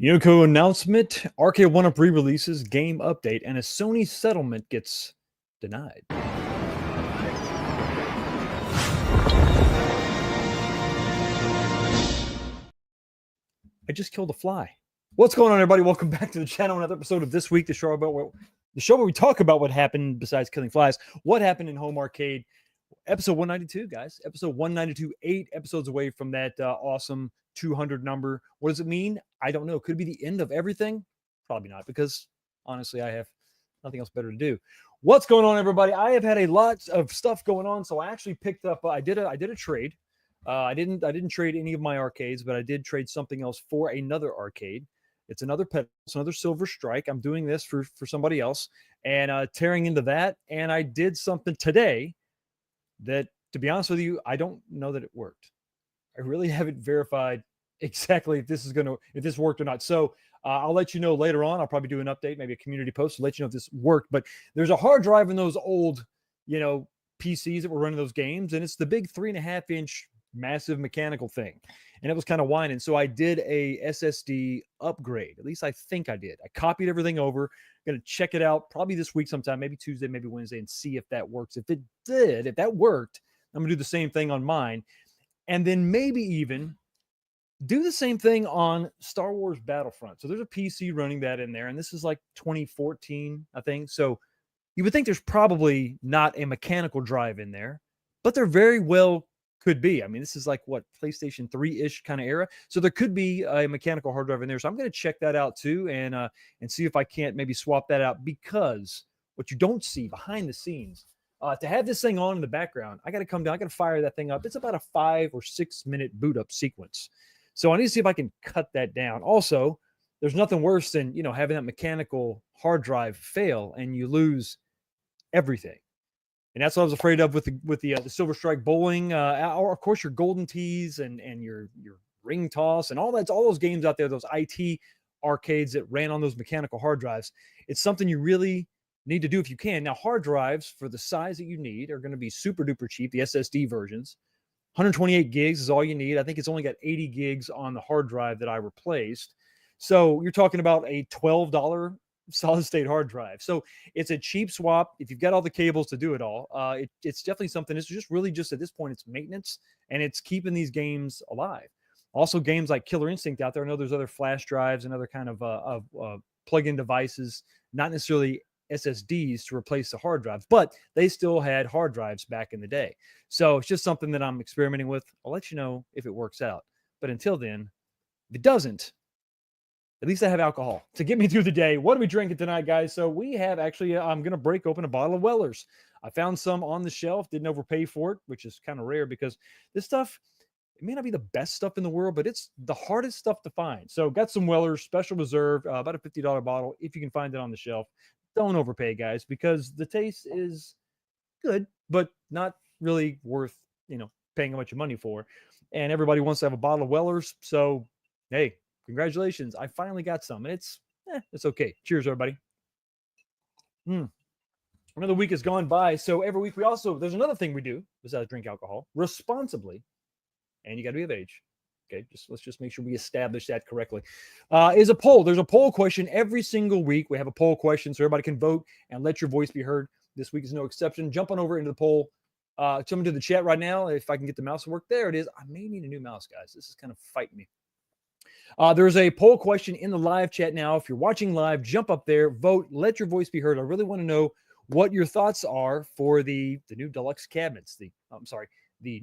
Unico announcement, Arcade1Up re-releases, game update, and a Sony settlement gets denied. I just killed a fly. What's going on, everybody? Welcome back to the channel. Another episode of This Week, the show where we talk about what happened besides killing flies. What happened in home arcade? Episode 192, guys. Episode 192, 8 episodes away from that awesome 200 number. What does it mean? I don't know. Could it be the end of everything? Probably not, because honestly, I have nothing else better to do. What's going on, everybody? I have had a lot of stuff going on, so I actually picked up. I did a trade. I didn't trade any of my arcades, but I did trade something else for another arcade. It's another pedal. It's another Silver Strike. I'm doing this for somebody else and tearing into that. And I did something today that, to be honest with you, I don't know that it worked. I really haven't verified exactly if this worked or not. So I'll let you know later on. I'll probably do an update, maybe a community post to let you know if this worked. But there's a hard drive in those old, PCs that were running those games, and it's the big 3.5-inch massive mechanical thing, and it was kind of whining. So I did a SSD upgrade. At least I think I did. I copied everything over. Going to check it out probably this week sometime, maybe Tuesday, maybe Wednesday, and see if that works. If that worked, I'm gonna do the same thing on mine, and then maybe even do the same thing on Star Wars Battlefront. So there's a PC running that in there, and this is like 2014, I think. So you would think there's probably not a mechanical drive in there, but there very well could be. I mean, this is like what, PlayStation 3-ish kind of era. So there could be a mechanical hard drive in there. So I'm going to check that out too, and see if I can't maybe swap that out, because what you don't see behind the scenes, to have this thing on in the background, I got to come down, I got to fire that thing up. It's about a 5 or 6 minute boot up sequence. So I need to see if I can cut that down. Also, there's nothing worse than, having that mechanical hard drive fail and you lose everything. And that's what I was afraid of with the Silver Strike bowling, or of course your Golden Tees and your ring toss and all those games out there, those IT arcades that ran on those mechanical hard drives. It's something you really need to do if you can. Now, hard drives for the size that you need are going to be super duper cheap. The SSD versions, 128 gigs is all you need. I think it's only got 80 gigs on the hard drive that I replaced. So you're talking about a $12 solid state hard drive. So it's a cheap swap if you've got all the cables to do it all. It's definitely something. It's just at this point, it's maintenance, and it's keeping these games alive. Also, games like Killer Instinct out there. I know there's other flash drives and other kind of plug-in devices, not necessarily SSDs to replace the hard drives, but they still had hard drives back in the day. So it's just something that I'm experimenting with. I'll let you know if it works out. But until then, if it doesn't, at least I have alcohol to get me through the day. What are we drinking tonight, guys? So we have actually, I'm going to break open a bottle of Weller's. I found some on the shelf, didn't overpay for it, which is kind of rare because this stuff, it may not be the best stuff in the world, but it's the hardest stuff to find. So got some Weller's Special Reserve, about a $50 bottle, if you can find it on the shelf. Don't overpay, guys, because the taste is good, but not really worth, paying a bunch of money for. And everybody wants to have a bottle of Weller's. So, hey, congratulations. I finally got some, and it's okay. Cheers, everybody. Another week has gone by. So every week there's another thing we do besides drink alcohol responsibly, and you got to be of age. Okay, let's just make sure we establish that correctly. Is a poll. There's a poll question every single week. We have a poll question so everybody can vote and let your voice be heard. This week is no exception. Jump on over into the poll. Jump into the chat right now. If I can get the mouse to work. There it is. I may need a new mouse, guys. This is kind of fighting me. There's a poll question in the live chat now. If you're watching live, jump up there, vote, let your voice be heard. I really want to know what your thoughts are for the new deluxe cabinets. The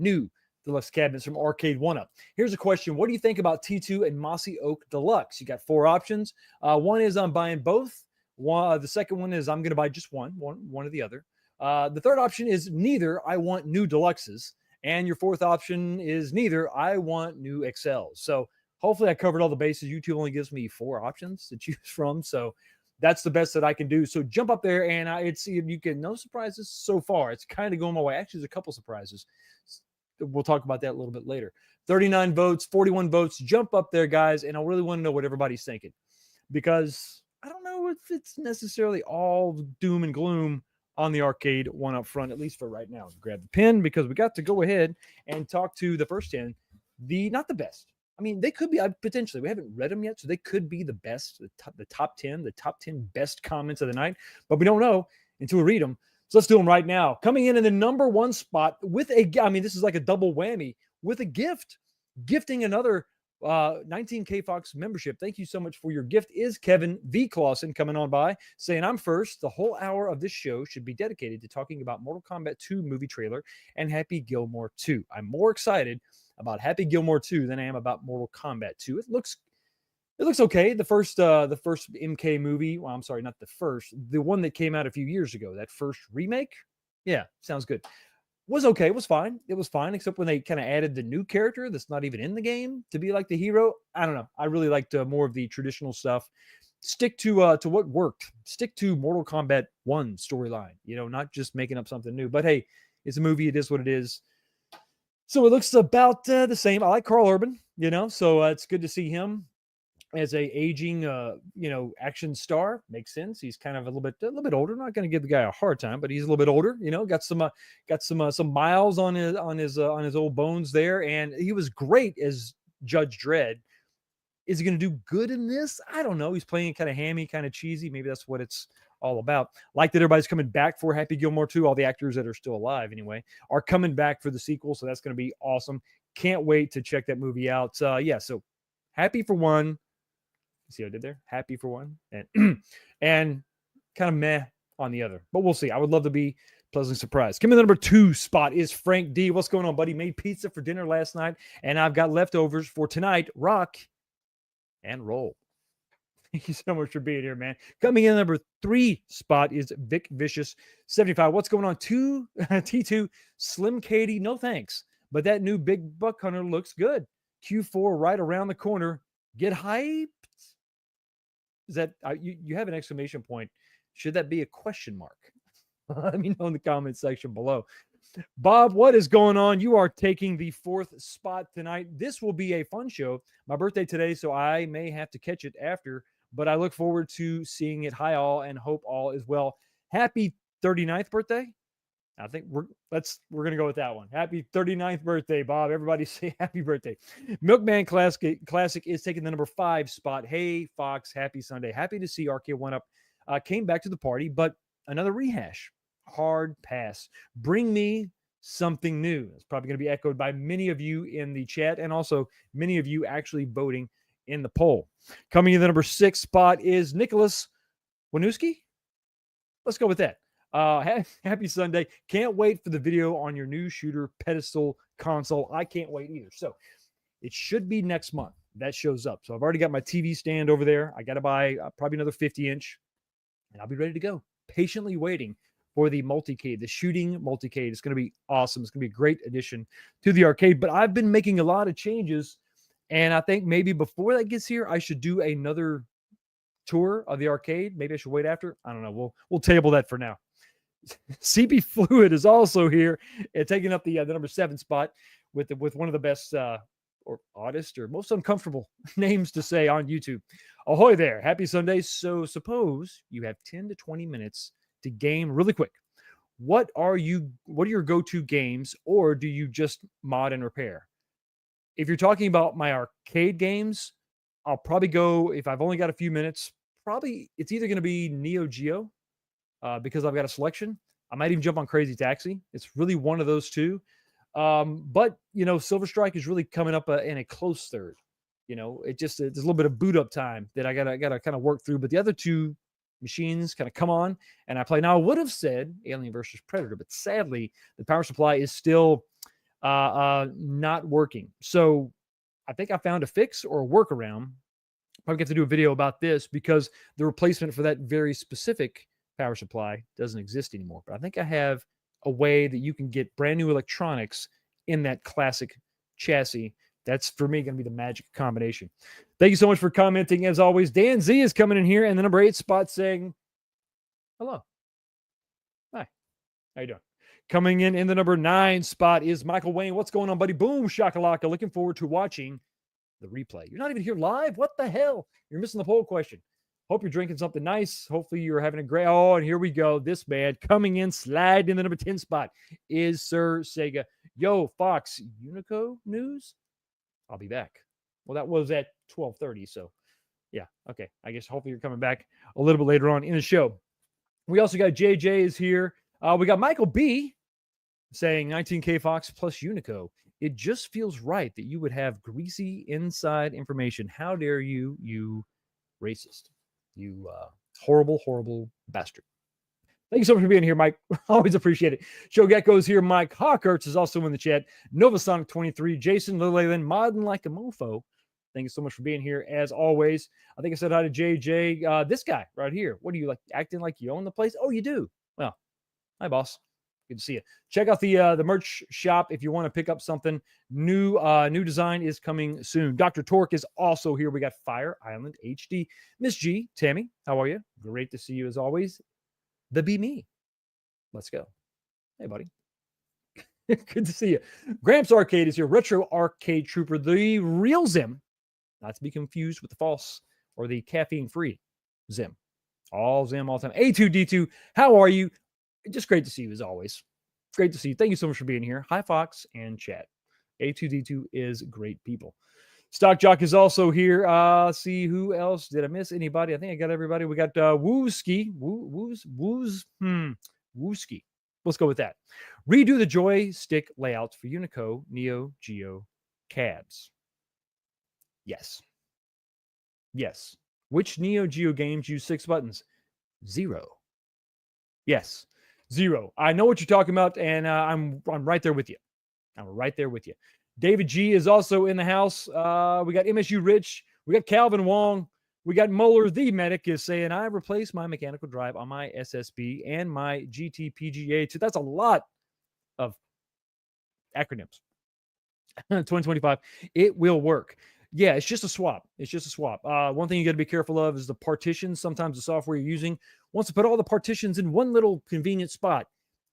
new deluxe cabinets from Arcade1Up. Here's a question. What do you think about T2 and Mossy Oak Deluxe? You got 4 options. One is I'm buying both. The second one is I'm going to buy just one or the other. The third option is neither. I want new deluxes. And your fourth option is neither. I want new XLs. So hopefully I covered all the bases. YouTube only gives me 4 options to choose from. So that's the best that I can do. So jump up there and it's you get no surprises so far. It's kind of going my way. Actually, there's a couple surprises. We'll talk about that a little bit later. 39 votes, 41 votes. Jump up there, guys. And I really want to know what everybody's thinking, because I don't know if it's necessarily all doom and gloom on the Arcade1Up front, at least for right now. Grab the pen because we got to go ahead and talk to the first 10. Not the best. I mean, they could be potentially. We haven't read them yet, so they could be the best, the top 10 best comments of the night. But we don't know until we read them. So let's do them right now. Coming in the number 1 spot with this is like a double whammy with a gift, gifting another 19K Fox membership. Thank you so much for your gift. Is Kevin V. Clausen coming on by saying, I'm first. The whole hour of this show should be dedicated to talking about Mortal Kombat 2 movie trailer and Happy Gilmore 2. I'm more excited about Happy Gilmore 2 than I am about Mortal Kombat 2. It looks okay. The first MK movie. Well, I'm sorry, not the first. The one that came out a few years ago. That first remake. Yeah, sounds good. Was okay. It was fine. It was fine, except when they kind of added the new character that's not even in the game to be like the hero. I don't know. I really liked more of the traditional stuff. Stick to what worked. Stick to Mortal Kombat 1 storyline. Not just making up something new. But hey, it's a movie. It is what it is. So it looks about the same. I like Carl Urban, so it's good to see him as a aging, action star. Makes sense. He's kind of a little bit older. Not going to give the guy a hard time, but he's a little bit older. Got some miles on his old bones there, and he was great as Judge Dredd. Is he going to do good in this? I don't know. He's playing kind of hammy, kind of cheesy. Maybe that's what it's all about. Like that everybody's coming back for Happy Gilmore 2. All the actors that are still alive anyway are coming back for the sequel. So that's going to be awesome. Can't wait to check that movie out. So happy for one. See what I did there? Happy for one. And kind of meh on the other. But we'll see. I would love to be pleasantly surprised. Coming in the number 2 spot is Frank D. What's going on, buddy? Made pizza for dinner last night, and I've got leftovers for tonight. Rock and roll. Thank you so much for being here, man. Coming in number 3 spot is Vic Vicious 75. What's going on? T2 Slim Katie. No thanks. But that new Big Buck Hunter looks good. Q4 right around the corner. Get hyped. Is that you have an exclamation point? Should that be a question mark? Let me know in the comment section below. Bob, what is going on? You are taking the 4th spot tonight. This will be a fun show. My birthday today, so I may have to catch it after, but I look forward to seeing it. Hi all, and hope all is well. Happy 39th birthday. I think we're going to go with that one. Happy 39th birthday, Bob. Everybody say happy birthday. Milkman Classic is taking the number 5 spot. Hey, Fox, happy Sunday. Happy to see Arcade1Up came back to the party, but another rehash. Hard pass. Bring me something new. It's probably going to be echoed by many of you in the chat and also many of you actually voting in the poll. Coming in the number 6 spot is Nicholas Wanuski. Let's go with that. Happy Sunday. Can't wait for the video on your new shooter pedestal console. I can't wait either. So it should be next month. That shows up. So I've already got my TV stand over there. I got to buy probably another 50-inch, and I'll be ready to go. Patiently waiting for the multicade, the shooting multicade. It's going to be awesome. It's going to be a great addition to the arcade. But I've been making a lot of changes, and I think maybe before that gets here, I should do another tour of the arcade. Maybe I should wait after. I don't know. We'll table that for now. CB Fluid is also here and taking up the number 7 spot with one of the best or oddest or most uncomfortable names to say on YouTube. Ahoy there. Happy Sunday. So suppose you have 10 to 20 minutes to game really quick. What are your go-to games, or do you just mod and repair? If you're talking about my arcade games, I'll probably go, if I've only got a few minutes, probably it's either going to be Neo Geo, because I've got a selection. I might even jump on Crazy Taxi. It's really one of those two. But Silver Strike is really coming up in a close third. It's a little bit of boot up time that I gotta kind of work through. But the other two machines kind of come on and I play. Now I would have said Alien versus Predator, but sadly the power supply is still not working. So I think I found a fix or a workaround. Probably have to do a video about this because the replacement for that very specific power supply doesn't exist anymore. But I think I have a way that you can get brand new electronics in that classic chassis. That's, for me, going to be the magic combination. Thank you so much for commenting. As always, Dan Z is coming in here, and the number 8 spot saying, hello. Hi. How you doing? Coming in the number 9 spot is Michael Wayne. What's going on, buddy? Boom, shakalaka. Looking forward to watching the replay. You're not even here live? What the hell? You're missing the poll question. Hope you're drinking something nice. Hopefully you're having a great... Oh, and here we go. This man coming in, slide in the number 10 spot is Sir Sega. Yo, Fox, Unico news? I'll be back. Well, that was at 12:30, so yeah, okay. I guess hopefully you're coming back a little bit later on in the show. We also got JJ is here. We got Michael B saying 19K Fox plus Unico. It just feels right that you would have greasy inside information. How dare you, you racist. You horrible, horrible bastard. Thank you so much for being here, Mike. Always appreciate it. Joe Gecko's here. Mike Hawkerts is also in the chat. Novasonic23, Jason Lillayland, Modern Like a Mofo. Thank you so much for being here, as always. I think I said hi to JJ. This guy right here. What are you, like, acting like you own the place? Oh, you do? Well, hi, boss. Good to see you. Check out the merch shop if you want to pick up something new. New design is coming soon. Dr. Torque is also here. We got Fire Island HD. Miss G, Tammy, how are you? Great to see you as always. The Be Me. Let's go. Hey, buddy. Good to see you. Gramps Arcade is here. Retro Arcade Trooper, the real Zim. Not to be confused with the false or the caffeine-free Zim. All Zim, all time. A2D2, how are you? Just great to see you as always. Great to see you. Thank you so much for being here. Hi, Fox and chat. A2D2 is great people. Stock Jock is also here. See who else? Did I miss anybody? I think I got everybody. We got Wooski. Wooski. Let's go with that. Redo the joystick layouts for Unico, Neo Geo CADs. Yes. Yes. Which Neo Geo games use 6 buttons? 0. Yes. 0. I know what you're talking about, and I'm right there with you. I'm right there with you. David G is also in the house. We got MSU Rich. We got Calvin Wong. We got Moeller the Medic is saying, I replaced my mechanical drive on my SSB and my GT-PGA. So that's a lot of acronyms. 2025. It will work. Yeah, it's just a swap. It's just a swap. One thing you got to be careful of is the partitions. Sometimes the software you're using wants to put all the partitions in one little convenient spot.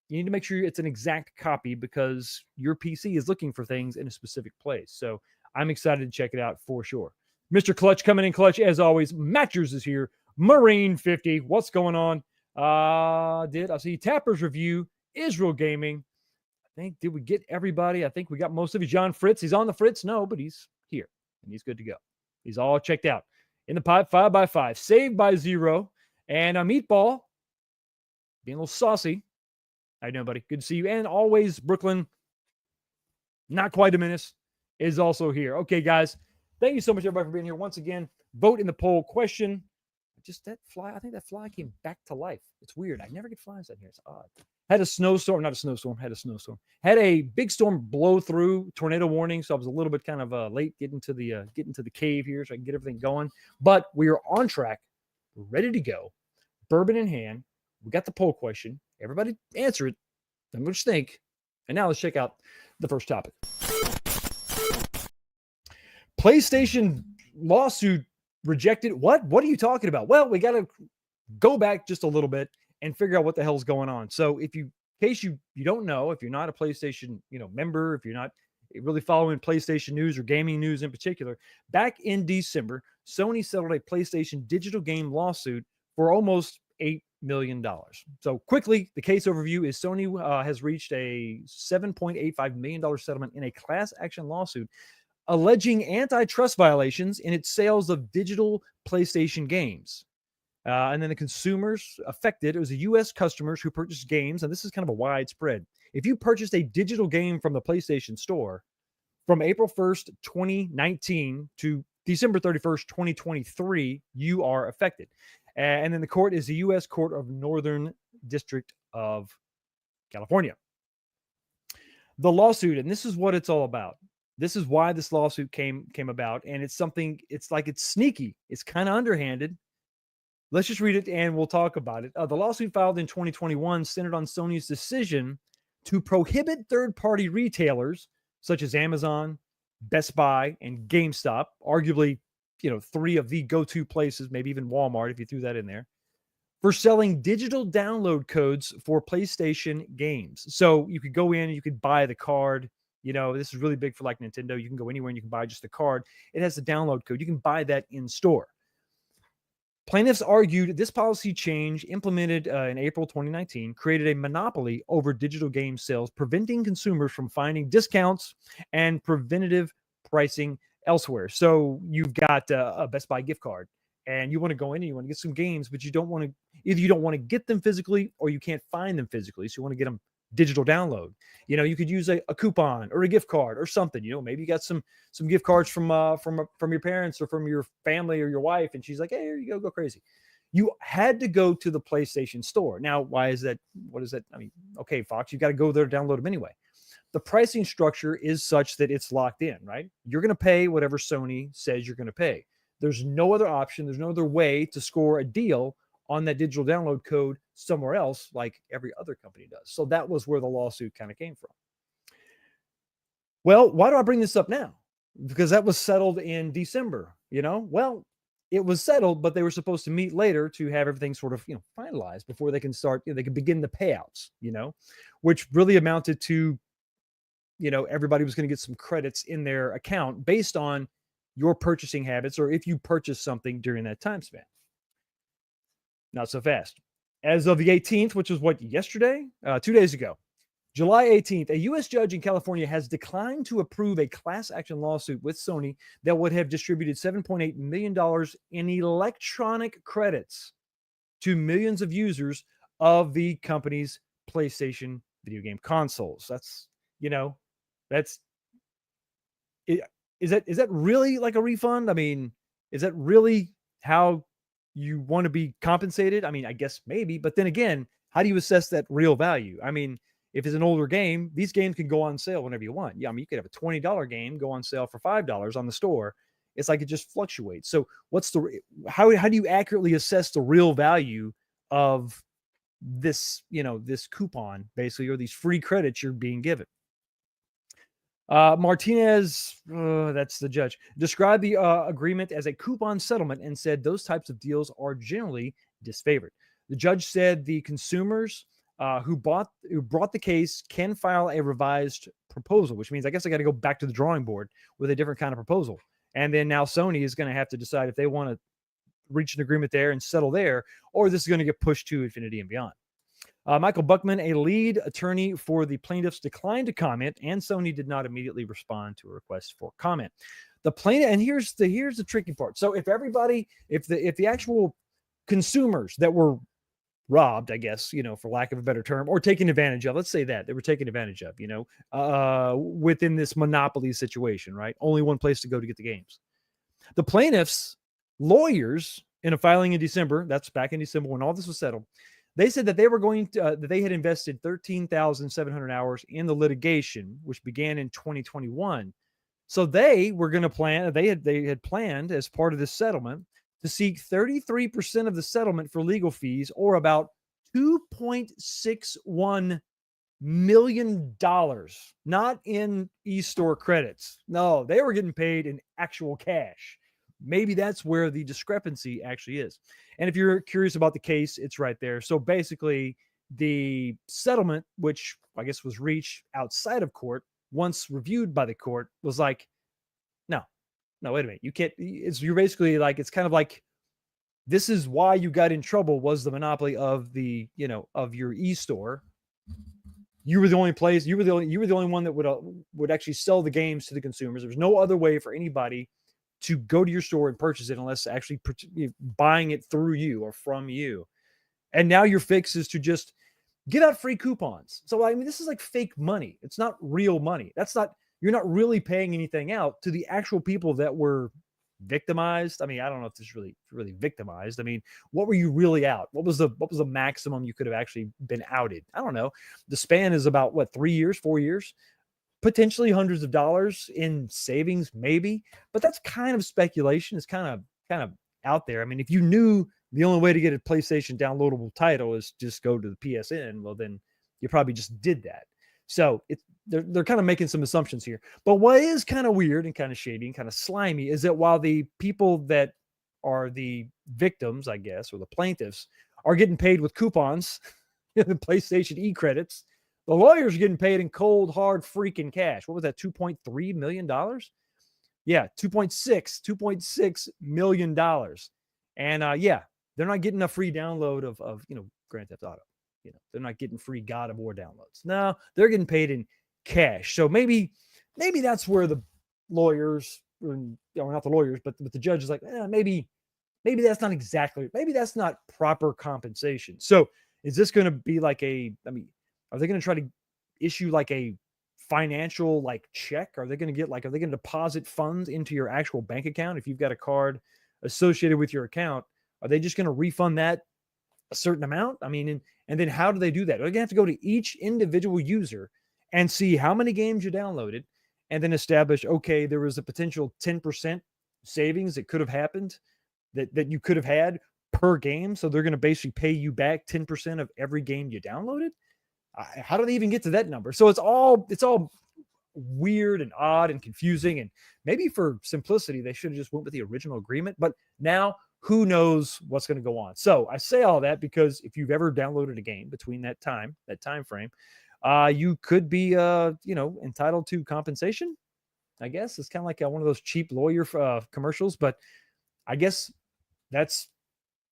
You need to make sure it's an exact copy because your PC is looking for things in a specific place. So I'm excited to check it out for sure. Mr. Clutch coming in clutch as always. Matchers is here. Marine 50. What's going on? I see Tapper's review. Israel Gaming. Did we get everybody? I think we got most of you. John Fritz. He's on the Fritz. No, but he's here and he's good to go. He's all checked out. In the pipe, 5x5. Saved by 0. And a Meatball being a little saucy. How you doing, buddy? Good to see you. And always, Brooklyn, not quite a menace, is also here. Okay, guys. Thank you so much, everybody, for being here. Once again, vote in the poll question. Just that fly, I think that fly came back to life. It's weird. I never get flies out here. It's odd. Had a snowstorm, not a snowstorm, had a snowstorm. Had a big storm blow through, tornado warning, so I was a little bit kind of late getting to the cave here so I can get everything going. But we are on track, ready to go, bourbon in hand. We got the poll question. Everybody answer it. Tell me what you think. And now let's check out the first topic. PlayStation lawsuit rejected. What? What are you talking about? Well, we got to go back just a little bit and figure out what the hell's going on. So in case you don't know, if you're not a PlayStation, member, if you're not really following PlayStation news or gaming news in particular, back in December, Sony settled a PlayStation digital game lawsuit for almost $8 million. So quickly, the case overview is Sony has reached a $7.85 million settlement in a class action lawsuit alleging antitrust violations in its sales of digital PlayStation games. And then the consumers affected, it was the U.S. customers who purchased games, and this is kind of a widespread. If you purchased a digital game from the PlayStation Store from April 1st, 2019 to December 31st, 2023, you are affected. And then the court is the U.S. Court of Northern District of California. The lawsuit, and this is what it's all about. This is why this lawsuit came about, and it's something. It's like it's sneaky. It's kind of underhanded. Let's just read it and we'll talk about it. The lawsuit filed in 2021 centered on Sony's decision to prohibit third-party retailers such as Amazon, Best Buy, and GameStop, arguably, three of the go-to places, maybe even Walmart if you threw that in there, for selling digital download codes for PlayStation games. So you could go in, you could buy the card. This is really big for like Nintendo. You can go anywhere and you can buy just the card. It has the download code. You can buy that in store. Plaintiffs argued this policy change, implemented in April 2019, created a monopoly over digital game sales, preventing consumers from finding discounts and preventative pricing elsewhere. So you've got a Best Buy gift card, and you want to go in and you want to get some games, but you don't want to get them physically, or you can't find them physically. So you want to get them digital download. You could use a coupon or a gift card or something. Maybe you got some gift cards from your parents or from your family or your wife, and she's like, hey, here you go crazy. You had to go to the PlayStation store. Now, why is that? What is that? I mean, okay, Fox, you got to go there to download them anyway. The pricing structure is such that it's locked in, right? You're going to pay whatever Sony says you're going to pay. There's no other option. There's no other way to score a deal on that digital download code somewhere else, like every other company does. So that was where the lawsuit kind of came from. Well, why do I bring this up now? Because that was settled in December. Well, it was settled, but they were supposed to meet later to have everything sort of, finalized before they can start, they can begin the payouts, which really amounted to, everybody was going to get some credits in their account based on your purchasing habits, or if you purchased something during that time span. Not so fast. As of the 18th, which was yesterday? 2 days ago, July 18th, a U.S. judge in California has declined to approve a class action lawsuit with Sony that would have distributed $7.8 million in electronic credits to millions of users of the company's PlayStation video game consoles. Is that really like a refund? I mean, is that really how you want to be compensated? I mean, I guess maybe, but then again, how do you assess that real value? I mean, if it's an older game, these games can go on sale whenever you want. Yeah, I mean, you could have a $20 game go on sale for $5 on the store. It's like it just fluctuates. So how do you accurately assess the real value of this, this coupon basically, or these free credits you're being given? Martinez, that's the judge, described the agreement as a coupon settlement and said those types of deals are generally disfavored. The judge said the consumers who brought the case can file a revised proposal, which means I guess I got to go back to the drawing board with a different kind of proposal. And then now Sony is going to have to decide if they want to reach an agreement there and settle there, or this is going to get pushed to infinity and beyond. Michael Buckman, a lead attorney for the plaintiffs, declined to comment, and Sony did not immediately respond to a request for comment. The plaintiff, and here's the tricky part. So if the actual consumers that were robbed, I guess, for lack of a better term, or taken advantage of, let's say that they were taken advantage of, within this monopoly situation, right? Only one place to go to get the games. The plaintiffs' lawyers, in a filing in December, that's back in December when all this was settled, they said that they were that they had invested 13,700 hours in the litigation, which began in 2021. So they were going to they had planned as part of this settlement to seek 33% of the settlement for legal fees, or about $2.61 million, not in e-store credits. No, they were getting paid in actual cash. Maybe that's where the discrepancy actually is. And if you're curious about the case, it's right there. So basically, the settlement, which I guess was reached outside of court, once reviewed by the court, was like, no, wait a minute. You can't, you're basically like, it's kind of like, this is why you got in trouble, was the monopoly of the, of your e-store. You were the only place, you were the only one that would actually sell the games to the consumers. There's no other way for anybody to go to your store and purchase it unless actually buying it through you or from you. And now your fix is to just give out free coupons. So, I mean, this is like fake money. It's not real money. You're not really paying anything out to the actual people that were victimized. I mean, I don't know if this is really victimized. I mean, what were you really out? What was the maximum you could have actually been outed? I don't know. The span is about 3 years, 4 years. potentially hundreds of dollars in savings, maybe, but that's kind of speculation. It's kind of out there. I mean, if you knew the only way to get a PlayStation downloadable title is just go to the PSN, well, then you probably just did that. So they're kind of making some assumptions here. But what is kind of weird and kind of shady and kind of slimy is that while the people that are the victims, I guess, or the plaintiffs are getting paid with coupons, the PlayStation e-credits, the lawyers are getting paid in cold, hard, freaking cash. What was that, $2.3 million? Yeah, $2.6 million. And yeah, they're not getting a free download of Grand Theft Auto. They're not getting free God of War downloads. No, they're getting paid in cash. So maybe that's where the lawyers, or not the lawyers, but the judge is like, maybe that's not exactly, maybe that's not proper compensation. So is this going to be like are they going to try to issue like a financial check? Are they going to deposit funds into your actual bank account? If you've got a card associated with your account, are they just going to refund that a certain amount? I mean, and then how do they do that? They're going to have to go to each individual user and see how many games you downloaded and then establish, okay, there was a potential 10% savings that could have happened that you could have had per game. So they're going to basically pay you back 10% of every game you downloaded. How do they even get to that number? So it's all weird and odd and confusing. And maybe for simplicity, they should have just went with the original agreement. But now who knows what's going to go on. So I say all that because if you've ever downloaded a game between that time frame, you could be, entitled to compensation. I guess it's kind of like one of those cheap lawyer commercials, but I guess that's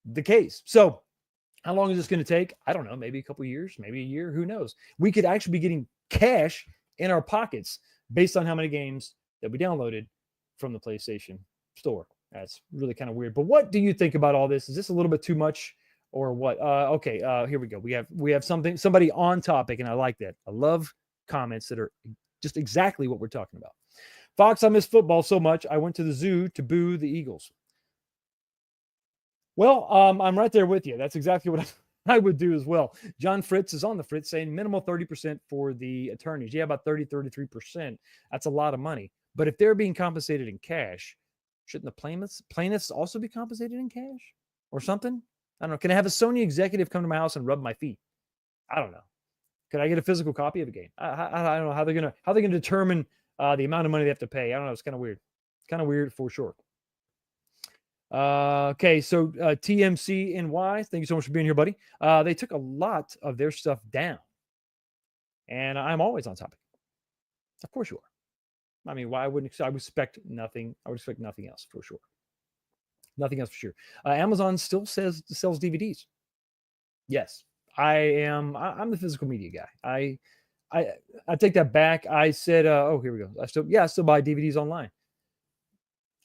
the case. So how long is this going to take? I don't know. Maybe a couple of years, maybe a year. Who knows? We could actually be getting cash in our pockets based on how many games that we downloaded from the PlayStation Store. That's really kind of weird. But what do you think about all this? Is this a little bit too much or what? Okay, here we go. We have somebody on topic, and I like that. I love comments that are just exactly what we're talking about. Fox, I miss football so much. I went to the zoo to boo the Eagles. Well, I'm right there with you. That's exactly what I would do as well. John Fritz is on the Fritz saying minimal 30% for the attorneys. Yeah, about 33%. That's a lot of money. But if they're being compensated in cash, shouldn't the plaintiffs also be compensated in cash or something? I don't know. Can I have a Sony executive come to my house and rub my feet? I don't know. Could I get a physical copy of a game? I don't know how they're gonna determine the amount of money they have to pay. I don't know. It's kind of weird. It's kind of weird for sure. Okay, so TMCNY, thank you so much for being here, buddy. They took a lot of their stuff down, and I'm always on topic. Of course you are. I mean, why wouldn't I? Would expect nothing. I would expect nothing else for sure. Nothing else for sure. Amazon still sells DVDs. Yes, I'm the physical media guy. I take that back. I said, here we go. I still buy DVDs online.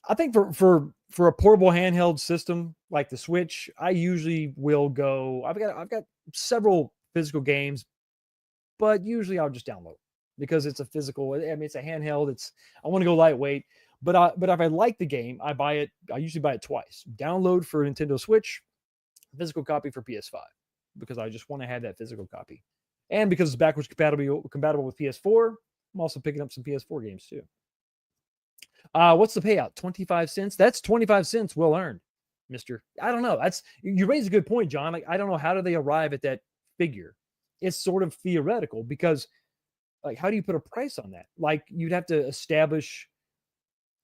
I think for a portable handheld system like the Switch, I usually will go. I've got several physical games, but usually I'll just download because it's a physical. I mean, it's a handheld. I want to go lightweight, but if I like the game, I buy it. I usually buy it twice. Download for Nintendo Switch, physical copy for PS5 because I just want to have that physical copy, and because it's backwards compatible with PS4. I'm also picking up some PS4 games too. What's the payout? 25 cents? That's 25 cents well earned, mister. I don't know. You raise a good point, John. I don't know, how do they arrive at that figure? It's sort of theoretical because how do you put a price on that? You'd have to establish,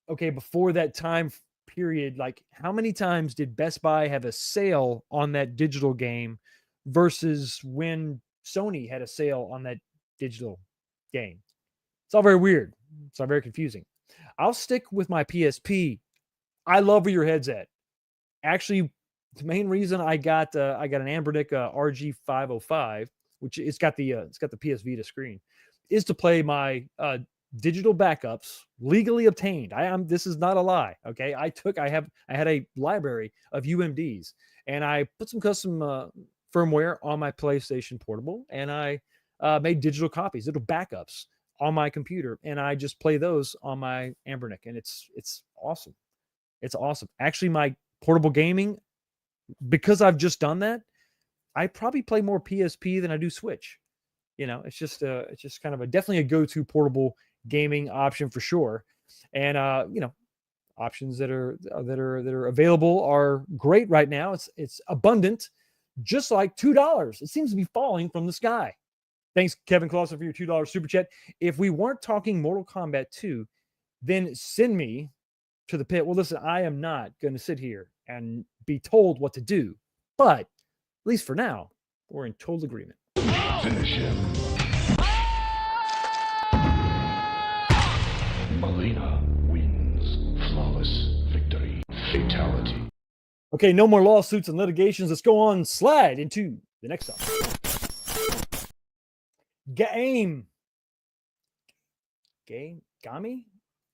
okay, before that time period, how many times did Best Buy have a sale on that digital game versus when Sony had a sale on that digital game? It's all very weird. It's all very confusing. I'll stick with my PSP. I love where your head's at. Actually, the main reason I got an Anbernic RG505, which it's got the PS Vita screen, is to play my digital backups legally obtained. This is not a lie. Okay, I had a library of UMDs, and I put some custom firmware on my PlayStation Portable, and I made digital copies, little backups on my computer, and I just play those on my Anbernic, and it's awesome. It's awesome. Actually, my portable gaming, because I've just done that, I probably play more PSP than I do Switch. It's just kind of definitely a go-to portable gaming option for sure. And options that are available are great right now. It's abundant, just like $2. It seems to be falling from the sky. Thanks, Kevin Clausen, for your $2 super chat. If we weren't talking Mortal Kombat 2, then send me to the pit. Well, listen, I am not going to sit here and be told what to do, but at least for now, we're in total agreement. Finish him. Melina wins. Flawless victory. Fatality. Okay, no more lawsuits and litigations. Let's go on, slide into the next topic. Game. Gami?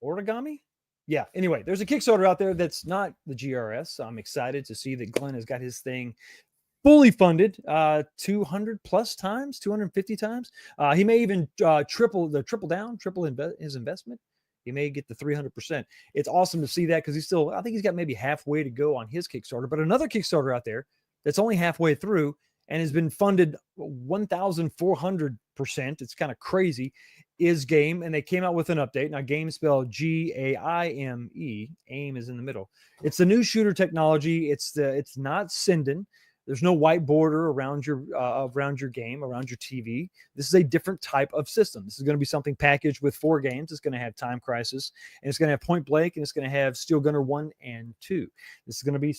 Origami? Yeah, anyway, there's a Kickstarter out there that's not the GRS. I'm excited to see that Glenn has got his thing fully funded 200 plus times, 250 times. He may even triple his investment. He may get the 300%. It's awesome to see that because I think he's got maybe halfway to go on his Kickstarter. But another Kickstarter out there that's only halfway through and has been funded 1,400%. It's kind of crazy. Is Game, and they came out with an update. Now, Game spelled G-A-I-M-E. AIM is in the middle. It's the new shooter technology. It's not Sinden. There's no white border around your game, around your TV. This is a different type of system. This is going to be something packaged with 4 games. It's going to have Time Crisis, and it's going to have Point Blank, and it's going to have Steel Gunner 1 and 2. This is going to be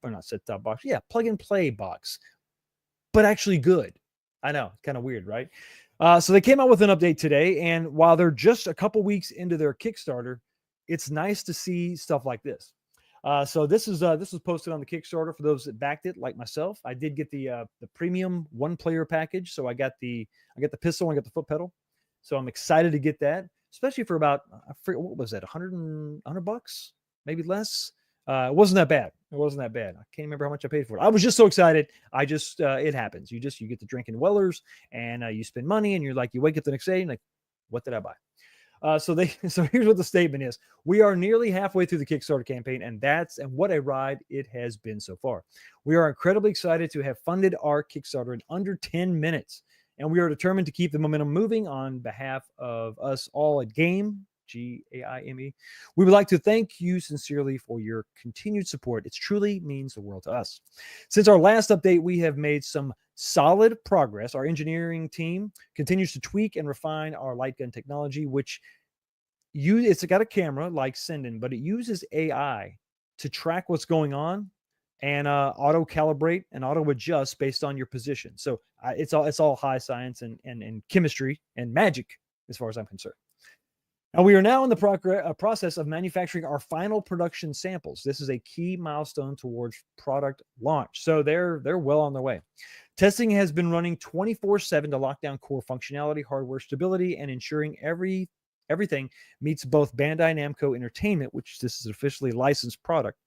not set-top box. Yeah, plug-and-play box, but actually good. I know, it's kind of weird, right? So they came out with an update today, and while they're just a couple weeks into their Kickstarter, it's nice to see stuff like this. So this was posted on the Kickstarter for those that backed it, like myself. I did get the premium 1-player package, so I got the pistol, and I got the foot pedal. So I'm excited to get that, especially for about, I forget, what was that, $100 bucks, maybe less. It wasn't that bad. It wasn't that bad. I can't remember how much I paid for it. I was just so excited. It happens. You get to drink in Weller's, and you spend money, and you wake up the next day and like, what did I buy? So here's what the statement is. We are nearly halfway through the Kickstarter campaign, and what a ride it has been so far. We are incredibly excited to have funded our Kickstarter in under 10 minutes, and we are determined to keep the momentum moving on behalf of us all at Game. G-A-I-M-E. We would like to thank you sincerely for your continued support. It truly means the world to us. Since our last update, we have made some solid progress. Our engineering team continues to tweak and refine our light gun technology, which it's got a camera like Sinden, but it uses AI to track what's going on and auto calibrate and auto adjust based on your position. So it's all high science and chemistry and magic as far as I'm concerned. And we are now in the process of manufacturing our final production samples. This is a key milestone towards product launch. So they're well on their way. Testing has been running 24/7 to lock down core functionality, hardware stability, and ensuring everything meets both Bandai Namco Entertainment, which this is an officially licensed product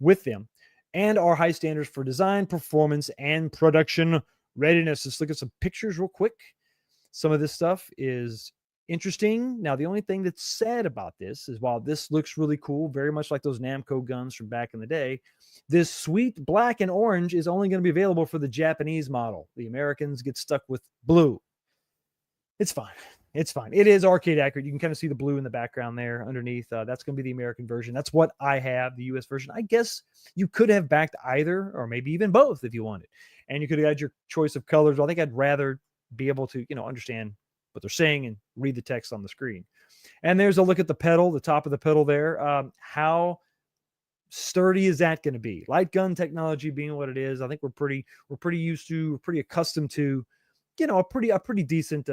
with them, and our high standards for design, performance, and production readiness. Let's look at some pictures real quick. Some of this stuff is interesting. Now, the only thing that's sad about this is while this looks really cool, very much like those Namco guns from back in the day, this sweet black and orange is only going to be available for the Japanese model. The Americans get stuck with blue. It's fine. It's fine. It is arcade accurate. You can kind of see the blue in the background there underneath. That's going to be the American version. That's what I have, the US version. I guess you could have backed either or maybe even both if you wanted. And you could have had your choice of colors. I think I'd rather be able to, understand what they're saying and read the text on the screen. And there's a look at the pedal, the top of the pedal there. How sturdy is that going to be? Light gun technology being what it is, I think we're pretty accustomed to, a pretty decent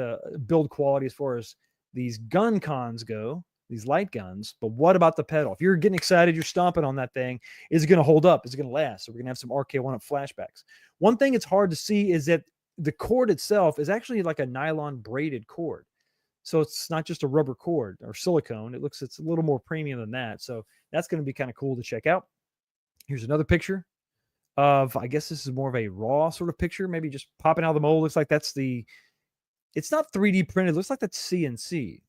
build quality as far as these gun cons go, these light guns. But what about the pedal? If you're getting excited, you're stomping on that thing, is it going to hold up? Is it going to last? So we're going to have some Arcade1Up flashbacks. One thing it's hard to see is that the cord itself is actually like a nylon braided cord. So it's not just a rubber cord or silicone. It's a little more premium than that. So that's going to be kind of cool to check out. Here's another picture of, I guess this is more of a raw sort of picture, maybe just popping out of the mold. Looks like it's not 3D printed. It looks like that's CNC.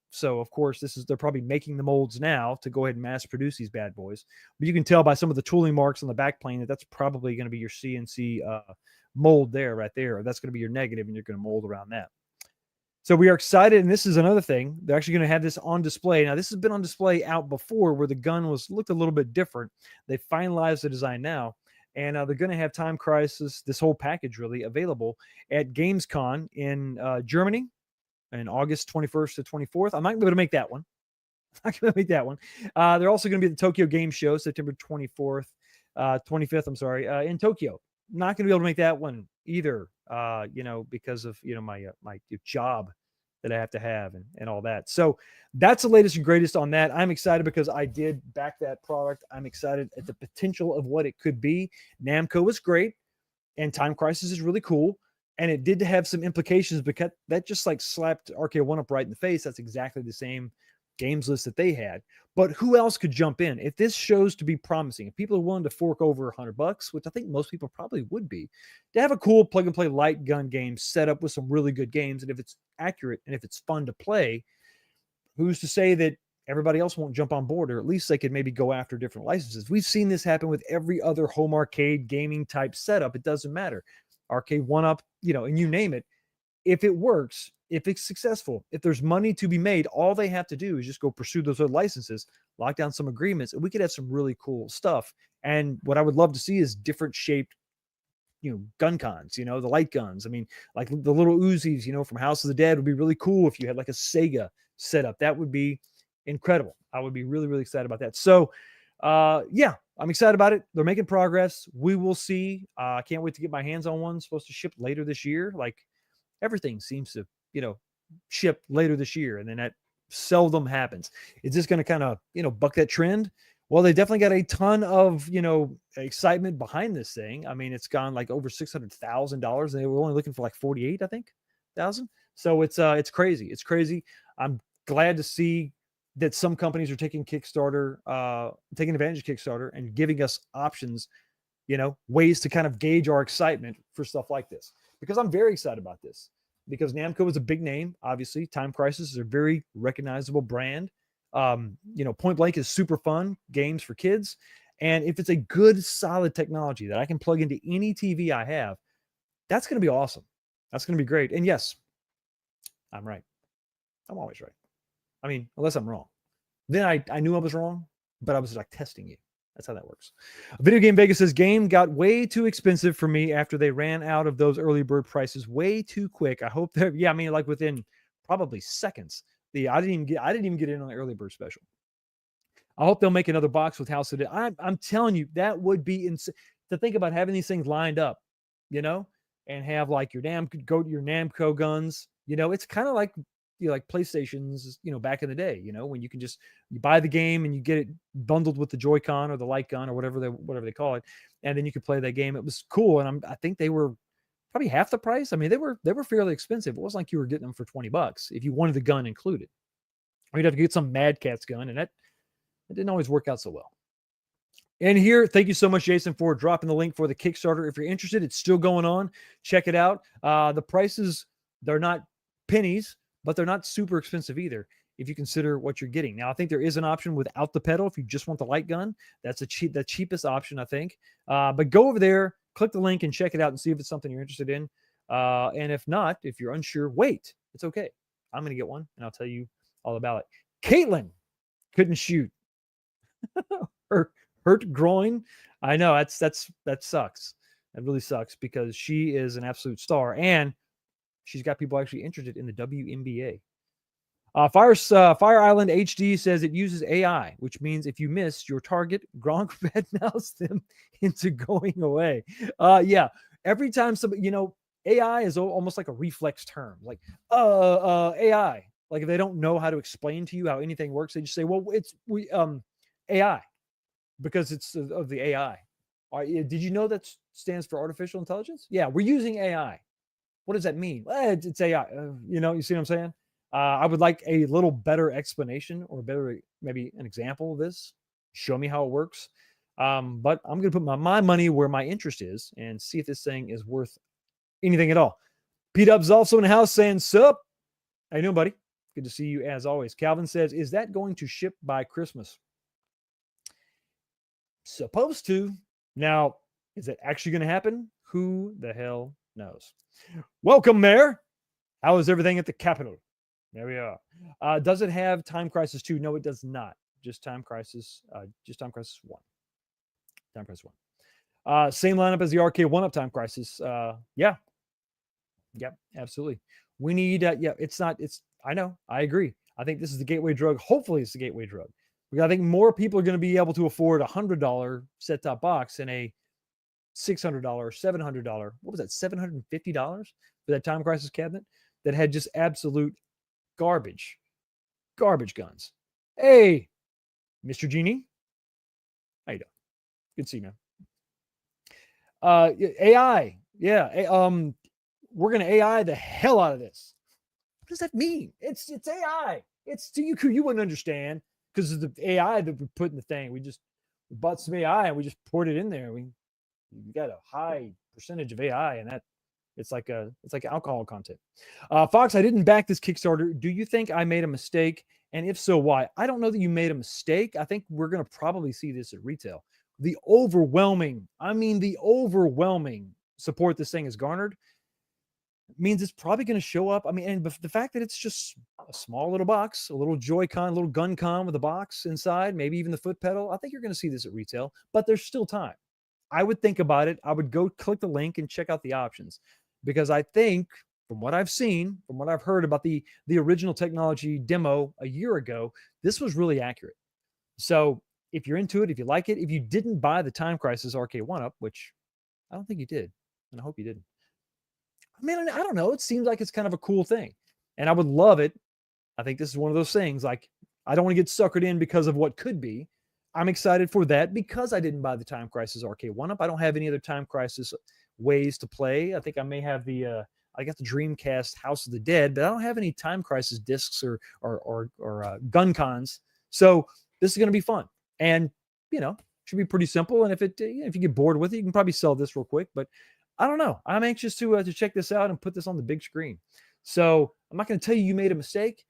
So of course they're probably making the molds now to go ahead and mass produce these bad boys. But you can tell by some of the tooling marks on the back plane that's probably going to be your CNC mold there, right there. That's going to be your negative, and you're going to mold around that. So we are excited, and this is another thing. They're actually going to have this on display. Now, this has been on display out before where the gun looked a little bit different. They finalized the design now, and they're going to have Time Crisis, this whole package really, available at Gamescom in Germany in August 21st to 24th. I'm not going to be able to make that one. They're also going to be at the Tokyo Game Show, September 25th, I'm sorry, in Tokyo. Not going to be able to make that one either, because of, my job that I have to have and all that. So that's the latest and greatest on that. I'm excited because I did back that product. I'm excited at the potential of what it could be. Namco was great, and Time Crisis is really cool. And it did have some implications because that just like slapped Arcade1Up right in the face. That's exactly the same games list that they had. But who else could jump in? If this shows to be promising, if people are willing to fork over $100, which I think most people probably would be, to have a cool plug and play light gun game set up with some really good games, and if it's accurate and if it's fun to play, who's to say that everybody else won't jump on board, or at least they could maybe go after different licenses? We've seen this happen with every other home arcade gaming type setup. It doesn't matter. Arcade1Up, and you name it. If it works, if it's successful, if there's money to be made, all they have to do is just go pursue those other licenses, lock down some agreements, and we could have some really cool stuff. And what I would love to see is different shaped, gun cons, the light guns. I mean, like the little Uzis, from House of the Dead would be really cool if you had like a Sega setup. That would be incredible. I would be really, really excited about that. So, yeah, I'm excited about it. They're making progress. We will see. I can't wait to get my hands on one. It's supposed to ship later this year. Like everything seems to, ship later this year, and then that seldom happens. Is this going to kind of, buck that trend? Well, they definitely got a ton of, excitement behind this thing. I mean, it's gone like over $600,000, and they were only looking for like 48, I think, thousand. So it's crazy. It's crazy. I'm glad to see that some companies are taking Kickstarter, taking advantage of Kickstarter and giving us options, ways to kind of gauge our excitement for stuff like this, because I'm very excited about this. Because Namco is a big name, obviously. Time Crisis is a very recognizable brand. Point Blank is super fun, games for kids. And if it's a good, solid technology that I can plug into any TV I have, that's going to be awesome. That's going to be great. And yes, I'm right. I'm always right. I mean, unless I'm wrong. Then I knew I was wrong, but I was like testing you. That's how that works. Video Game Vegas says, game got way too expensive for me after they ran out of those early bird prices way too quick. I hope that, like within probably seconds. I didn't even get in on the early bird special. I hope they'll make another box with House of Dead. I'm telling you, that would be insane to think about having these things lined up, and have like your Namco guns. It's kind of like, like PlayStations, back in the day, when you can just you buy the game and you get it bundled with the Joy-Con or the light gun or whatever they call it, and then you could play that game. It was cool, and I think they were probably half the price. I mean, they were fairly expensive. It wasn't like you were getting them for $20 if you wanted the gun included. Or you'd have to get some Mad Catz gun, and that didn't always work out so well. And here, thank you so much, Jason, for dropping the link for the Kickstarter. If you're interested, it's still going on. Check it out. The prices, they're not pennies, but they're not super expensive either if you consider what you're getting. Now, I think there is an option without the pedal if you just want the light gun. That's the cheapest option, I think. But go over there, click the link, and check it out and see if it's something you're interested in. And if not, if you're unsure, wait. It's okay. I'm going to get one, and I'll tell you all about it. Caitlin couldn't shoot. hurt groin. I know that sucks. That really sucks because she is an absolute star, and she's got people actually interested in the WNBA. Fire Island HD says it uses AI, which means if you miss your target, Gronk badmouths them into going away. Yeah. Every time somebody, AI is almost like a reflex term, like AI. Like if they don't know how to explain to you how anything works, they just say, "Well, it's AI," because it's of the AI. Did you know that stands for artificial intelligence? Yeah, we're using AI. What does that mean? Well, it's AI. You see what I'm saying? I would like a little better explanation or better, maybe an example of this. Show me how it works. But I'm going to put my money where my interest is and see if this thing is worth anything at all. P-Dub's also in the house saying, sup? How you doing, buddy? Good to see you as always. Calvin says, is that going to ship by Christmas? Supposed to. Now, is it actually going to happen? Who the hell knows? Welcome, Mayor. How is everything at the Capitol? There we are. Does it have Time Crisis 2? No, it does not. Just Time Crisis. Just Time Crisis 1. Time Crisis 1. Same lineup as the Arcade1Up Time Crisis. Yeah, absolutely. We need. It's not. It's. I know. I agree. I think this is the gateway drug. Hopefully, it's the gateway drug. Because I think more people are going to be able to afford $100 set-top box than a $600, $700. What was that? $750 for that Time Crisis cabinet that had just absolute garbage guns. Hey, Mr. Genie, how you doing? Good to see you, man. AI, we're gonna AI the hell out of this. What does that mean? It's AI. It's to you wouldn't understand because of the AI that we put in the thing. We bought some AI and we just poured it in there. We got a high percentage of AI, and that it's like alcohol content. Fox, I didn't back this Kickstarter. Do you think I made a mistake? And if so, why? I don't know that you made a mistake. I think we're going to probably see this at retail. The overwhelming support this thing has garnered means it's probably going to show up. I mean, and the fact that it's just a small little box, a little Joy-Con, a little gun con with a box inside, maybe even the foot pedal. I think you're going to see this at retail, but there's still time. I would think about it. I would go click the link and check out the options because I think from what I've seen, from what I've heard about the original technology demo a year ago, this was really accurate. So if you're into it, if you like it, if you didn't buy the Time Crisis Arcade1Up, which I don't think you did, and I hope you didn't. I mean, I don't know. It seems like it's kind of a cool thing, and I would love it. I think this is one of those things. Like, I don't want to get suckered in because of what could be. I'm excited for that because I didn't buy the Time Crisis Arcade1Up. I don't have any other Time Crisis ways to play. I think I may have I got the Dreamcast House of the Dead, but I don't have any Time Crisis discs or gun cons. So this is going to be fun, and should be pretty simple. And if you get bored with it, you can probably sell this real quick. But I don't know. I'm anxious to check this out and put this on the big screen. So I'm not going to tell you made a mistake,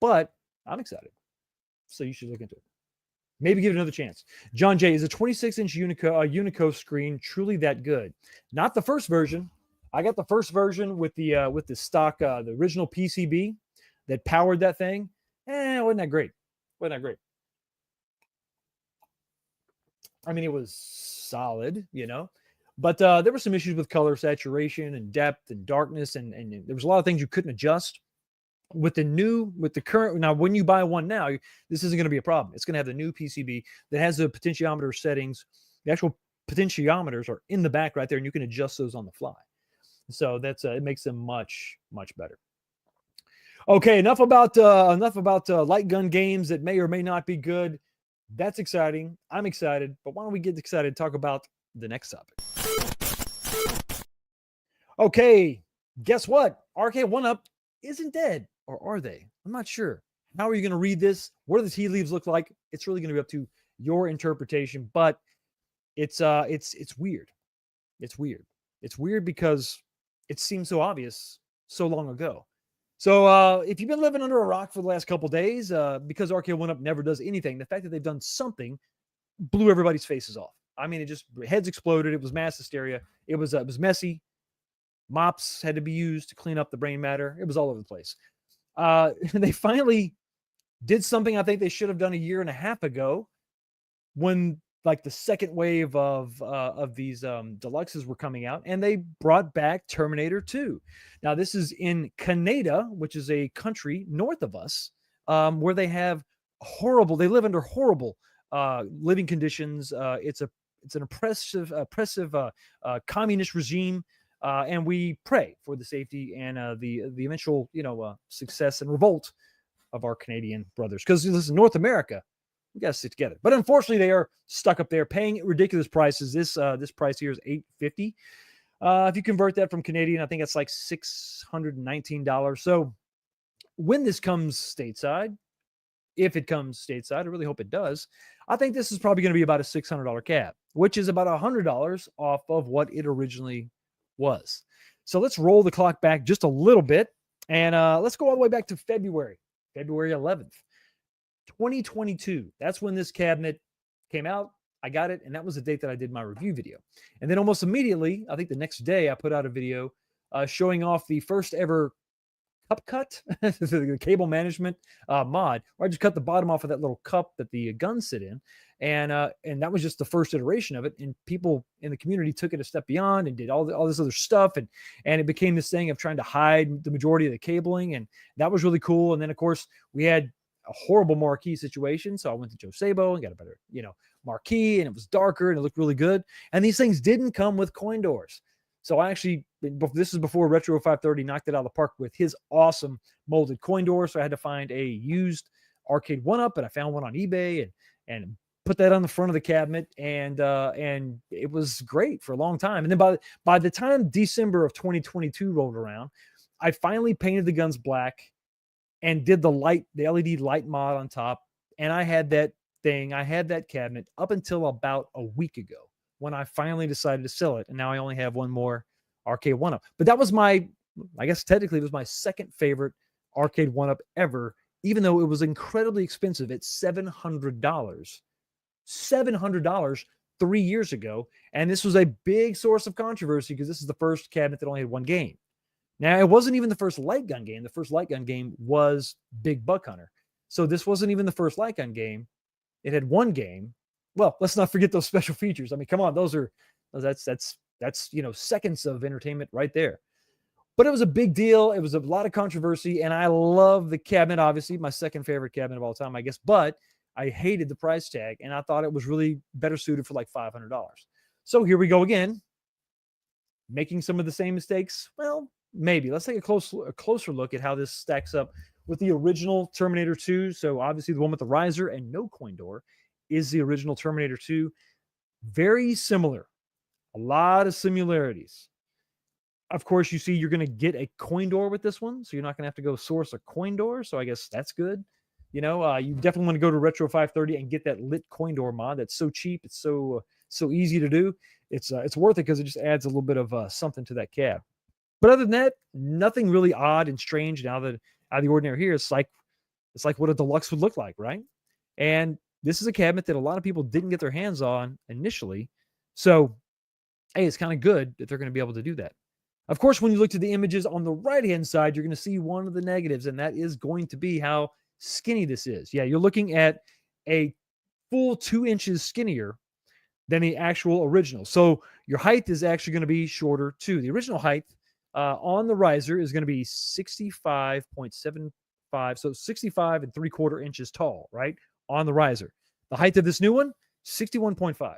but I'm excited. So you should look into it. Maybe give it another chance. John J, is a 26-inch Unico screen truly that good? Not the first version. I got the first version with the stock, the original PCB that powered that thing. Wasn't that great? I mean, it was solid, but there were some issues with color saturation and depth and darkness, and there was a lot of things you couldn't adjust. With the current, now when you buy one now, this isn't going to be a problem. It's going to have the new PCB that has the potentiometer settings. The actual potentiometers are in the back right there, and you can adjust those on the fly. So that's it makes them much better. Okay, enough about light gun games that may or may not be good. That's exciting. I'm excited, but why don't we get excited and talk about the next topic? Okay, guess what? Arcade1Up isn't dead. Or are they? I'm not sure. How are you going to read this? What do the tea leaves look like? It's really going to be up to your interpretation, but it's weird. It's weird. It's weird because it seems so obvious so long ago. So if you've been living under a rock for the last couple days, because Arcade1Up never does anything, the fact that they've done something blew everybody's faces off. I mean, it just heads exploded. It was mass hysteria. It was messy. Mops had to be used to clean up the brain matter. It was all over the place. They finally did something I think they should have done a year and a half ago when like the second wave of these deluxes were coming out, and they brought back Terminator 2. Now this is in Canada, which is a country north of us, where they live under horrible living conditions. It's an oppressive communist regime. And we pray for the safety and the eventual, success and revolt of our Canadian brothers. Because listen, North America, we got to stick together. But unfortunately, they are stuck up there paying ridiculous prices. This price here is $850. If you convert that from Canadian, I think it's like $619. So when this comes stateside, if it comes stateside, I really hope it does, I think this is probably going to be about a $600 cab, which is about $100 off of what it originally was. So let's roll the clock back just a little bit, and let's go all the way back to February 11th, 2022. That's when this cabinet came out. I got it, and that was the date that I did my review video. And then almost immediately, I think the next day, I put out a video showing off the first ever cup cut, the cable management mod, where I just cut the bottom off of that little cup that the guns sit in. And that was just the first iteration of it. And people in the community took it a step beyond and did all this other stuff. And it became this thing of trying to hide the majority of the cabling. And that was really cool. And then, of course, we had a horrible marquee situation. So I went to Joe Sabo and got a better, marquee, and it was darker and it looked really good. And these things didn't come with coin doors. So I actually, this is before Retro 530 knocked it out of the park with his awesome molded coin door. So I had to find a used Arcade1Up, and I found one on eBay and put that on the front of the cabinet, and it was great for a long time. And then by the time December of 2022 rolled around, I finally painted the guns black and did the LED light mod on top. And I had that cabinet up until about a week ago when I finally decided to sell it. And now I only have one more Arcade1Up. But that was I guess technically it was my second favorite Arcade1Up ever, even though it was incredibly expensive at $700. $700 3 years ago. And this was a big source of controversy because this is the first cabinet that only had one game. Now, it wasn't even the first light gun game. The first light gun game was Big Buck Hunter. So this wasn't even the first light gun game. It had one game. Well, let's not forget those special features. I mean, come on, that's seconds of entertainment right there. But it was a big deal. It was a lot of controversy, and I love the cabinet, obviously, my second favorite cabinet of all time, I guess. But I hated the price tag, and I thought it was really better suited for like $500. So here we go again, making some of the same mistakes. Well, maybe. Let's take a closer look at how this stacks up with the original Terminator 2. So obviously the one with the riser and no coin door is the original Terminator 2. Very similar. A lot of similarities. Of course, you see you're going to get a coin door with this one, so you're not going to have to go source a coin door. So I guess that's good. You definitely want to go to Retro 530 and get that lit coin door mod. That's so cheap. It's so easy to do. It's worth it because it just adds a little bit of something to that cab. But other than that, nothing really odd and strange now that out of the ordinary here. It's like what a deluxe would look like, right? And this is a cabinet that a lot of people didn't get their hands on initially. So, hey, it's kind of good that they're going to be able to do that. Of course, when you look to the images on the right-hand side, you're going to see one of the negatives, and that is going to be how skinny this is. Yeah, you're looking at a full 2 inches skinnier than the actual original. So your height is actually going to be shorter too. The original height on the riser is going to be 65.75, so 65 3/4 inches tall, right? On the riser. The height of this new one, 61.5.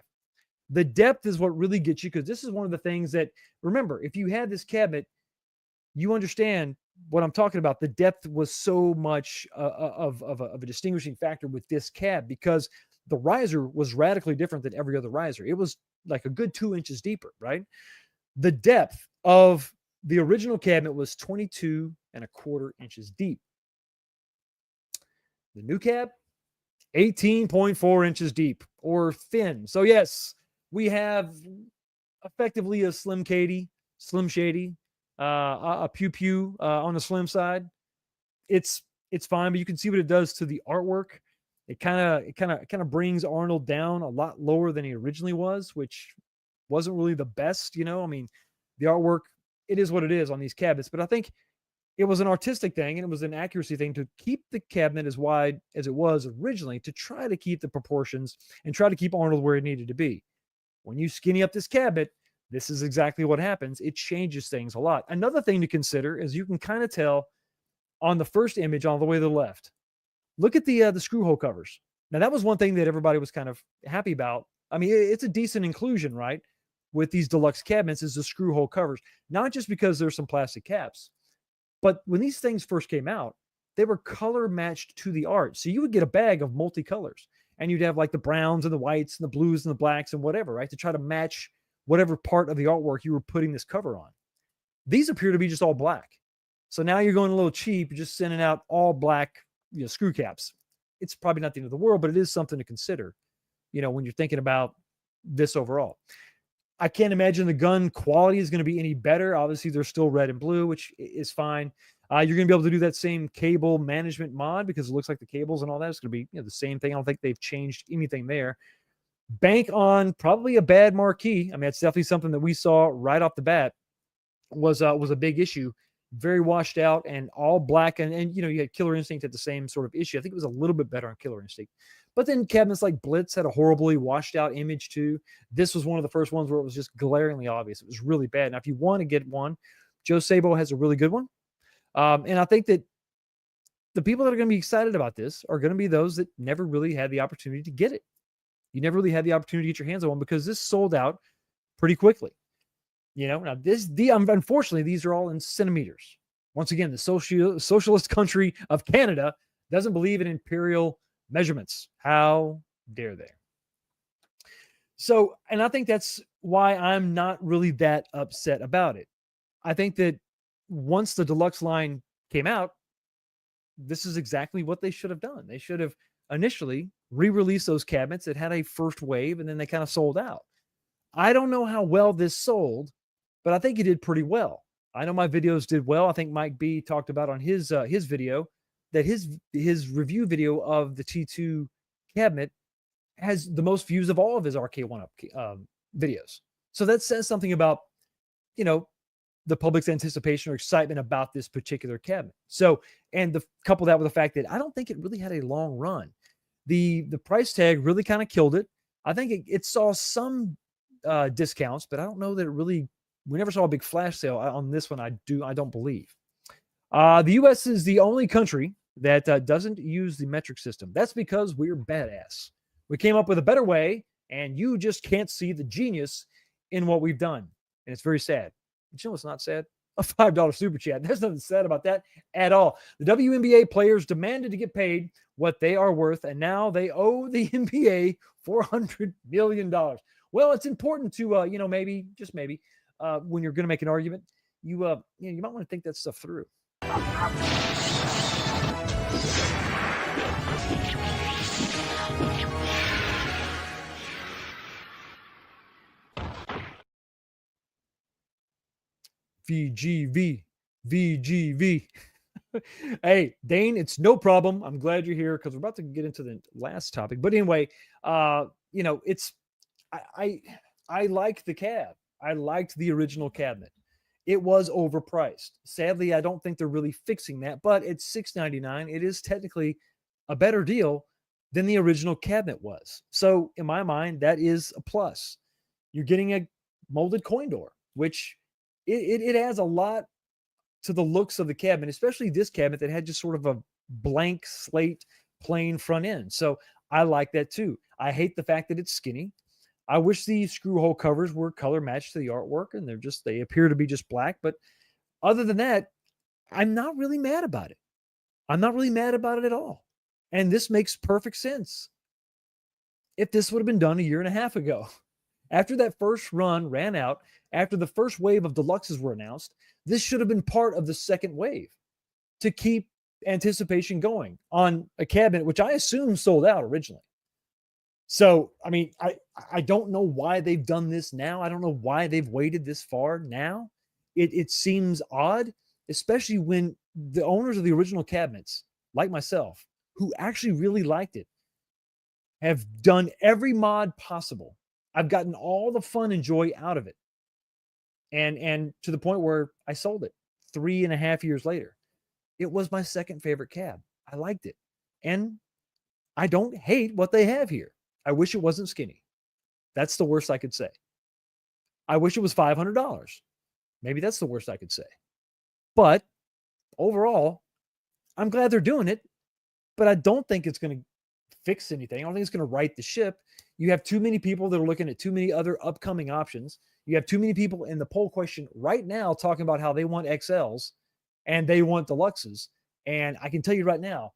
The depth is what really gets you, because this is one of the things that, remember, if you had this cabinet, you understand what I'm talking about. The depth was so much of a distinguishing factor with this cab, because the riser was radically different than every other riser. It was like a good 2 inches deeper, right? The depth of the original cabinet was 22.25 inches deep. The new cab, 18.4 inches deep, or thin. So yes, we have effectively a Slim Shady, a Pew Pew on the slim side. It's fine, but you can see what it does to the artwork. It kind of brings Arnold down a lot lower than he originally was, which wasn't really the best. I mean, the artwork, it is what it is on these cabinets, but I think it was an artistic thing and it was an accuracy thing to keep the cabinet as wide as it was originally, to try to keep the proportions and try to keep Arnold where it needed to be. When you skinny up this cabinet, this is exactly what happens. It changes things a lot. Another thing to consider is you can kind of tell on the first image all the way to the left. Look at the screw hole covers. Now, that was one thing that everybody was kind of happy about. I mean, it's a decent inclusion, right? With these deluxe cabinets is the screw hole covers. Not just because there's some plastic caps, but when these things first came out, they were color matched to the art. So you would get a bag of multicolors, and you'd have like the browns and the whites and the blues and the blacks and whatever, right? To try to match whatever part of the artwork you were putting this cover on. These appear to be just all black. So now you're going a little cheap. You're just sending out all black, screw caps. It's probably not the end of the world, but it is something to consider, when you're thinking about this overall. I can't imagine the gun quality is going to be any better. Obviously, they're still red and blue, which is fine. You're going to be able to do that same cable management mod, because it looks like the cables and all that is going to be the same thing. I don't think they've changed anything there. Bank on probably a bad marquee. I mean, it's definitely something that we saw right off the bat was a big issue very washed out and all black. And you know, you had Killer Instinct at the same sort of issue. I think it was a little bit better on Killer Instinct. But then cabinets like Blitz had a horribly washed out image too. This was one of the first ones where it was just glaringly obvious. It was really bad. Now, if you want to get one, Joe Sabo has a really good one. And I think that the people that are going to be excited about this are going to be those that never really had the opportunity to get it. You never really had the opportunity to get your hands on one because this sold out pretty quickly. You know, now unfortunately, these are all in centimeters. Once again, the socialist country of Canada doesn't believe in imperial measurements. How dare they? So, and I think that's why I'm not really that upset about it. I think that once the deluxe line came out, this is exactly what they should have done. They should have initially re-released those cabinets that had a first wave and then they kind of sold out. I don't know how well this sold, but I think it did pretty well. I know my videos did well. I think Mike B talked about on his video that his review video of the T2 cabinet has the most views of all of his Arcade1Up videos. So that says something about, you know, the public's anticipation or excitement about this particular cabinet. So, and couple that with the fact that I don't think it really had a long run. The price tag really kind of killed it. I think it saw some discounts, but I don't know that it really, we never saw a big flash sale on this one. I don't believe. The US is the only country that doesn't use the metric system. That's because we're badass. We came up with a better way, and you just can't see the genius in what we've done. And it's very sad. But you know what's not sad? A $5 super chat. There's nothing sad about that at all. The WNBA players demanded to get paid what they are worth, and now they owe the NBA $400 million. Well, it's important to, you know, maybe, just maybe, when you're going to make an argument, you know, you might want to think that stuff through. VGV. Hey, Dane, it's no problem. I'm glad you're here because we're about to get into the last topic. But anyway, you know, it's I like the cab. I liked the original cabinet. It was overpriced. Sadly, I don't think they're really fixing that, but it's $699. It is technically a better deal than the original cabinet was. So in my mind, that is a plus. You're getting a molded coin door, which it adds a lot to the looks of the cabinet, especially this cabinet that had just sort of a blank slate, plain front end. So I like that too. I hate the fact that it's skinny. I wish the screw hole covers were color matched to the artwork, and they appear to be just black. But other than that, I'm not really mad about it. I'm not really mad about it at all. And this makes perfect sense. If this would have been done a year and a half ago, after that first run ran out, after the first wave of deluxes were announced, this should have been part of the second wave to keep anticipation going on a cabinet, which I assume sold out originally. So, I mean, I don't know why they've done this now. I don't know why they've waited this far now. It seems odd, especially when the owners of the original cabinets, like myself, who actually really liked it, have done every mod possible. I've gotten all the fun and joy out of it. And to the point where I sold it 3.5 years later. It was my second favorite cab. I liked it. And I don't hate what they have here. I wish it wasn't skinny. That's the worst I could say. I wish it was $500. Maybe that's the worst I could say. But overall, I'm glad they're doing it. But I don't think it's going to fix anything. I don't think it's going to right the ship. You have too many people that are looking at too many other upcoming options. You have too many people in the poll question right now talking about how they want XLs and they want deluxes. And I can tell you right now,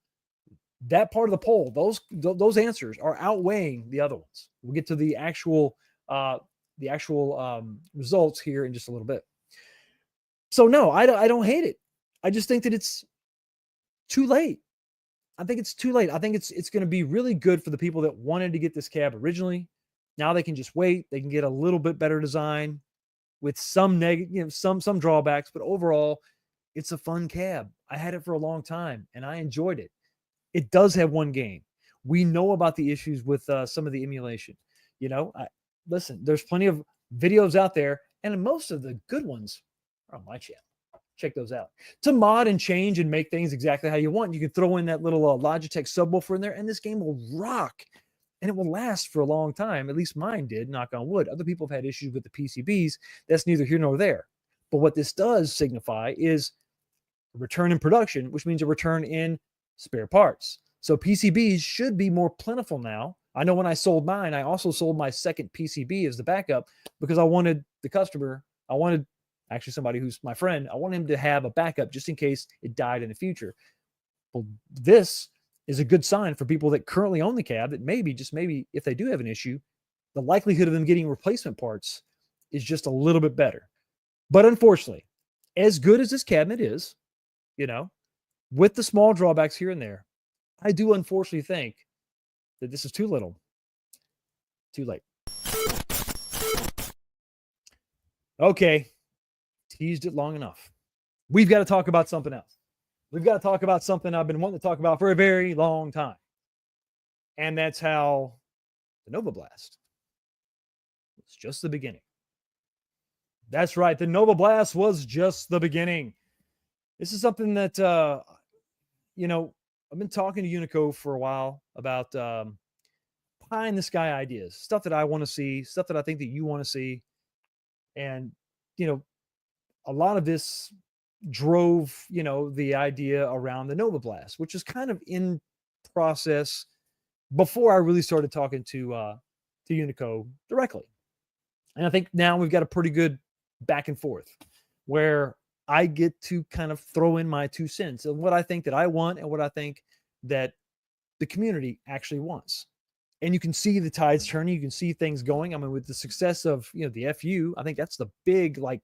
that part of the poll, those answers are outweighing the other ones. We'll get to the actual results here in just a little bit. So no, I don't hate it. I just think that it's too late. I think it's too late. I think it's going to be really good for the people that wanted to get this cab originally. Now they can just wait. They can get a little bit better design with some some drawbacks, but overall, it's a fun cab. I had it for a long time and I enjoyed it. It does have one game. We know about the issues with some of the emulation. You know, listen, there's plenty of videos out there, and most of the good ones are on my channel. check those out. To mod and change and make things exactly how you want, you can throw in that little Logitech subwoofer in there, and this game will rock. And it will last for a long time. At least mine did, knock on wood. Other people have had issues with the PCBs. That's neither here nor there. But what this does signify is a return in production, which means a return in spare parts. So PCBs should be more plentiful now. I know when I sold mine, I also sold my second PCB as the backup because I wanted the customer, I wanted actually somebody who's my friend, I want him to have a backup just in case it died in the future. Well, this is a good sign for people that currently own the cab that maybe, just maybe, if they do have an issue, the likelihood of them getting replacement parts is just a little bit better. But unfortunately, as good as this cabinet is, you know, with the small drawbacks here and there, I do unfortunately think that this is too little, too late. Okay, teased it long enough. We've got to talk about something else. We've got to talk about something I've been wanting to talk about for a very long time. And that's how the Nova Blast was just the beginning. That's right. The Nova Blast was just the beginning. This is something that, you know, I've been talking to Unico for a while about pie in the sky ideas, stuff that I want to see, stuff that I think that you want to see. And, you know, a lot of this drove, you know, the idea around the Nova Blast, which is kind of in process before I really started talking to Unico directly. And I think now we've got a pretty good back and forth where I get to kind of throw in my 2 cents of what I think that I want and what I think that the community actually wants. And you can see the tides turning. You can see things going. I mean, with the success of, you know, the FU, I think that's the big, like,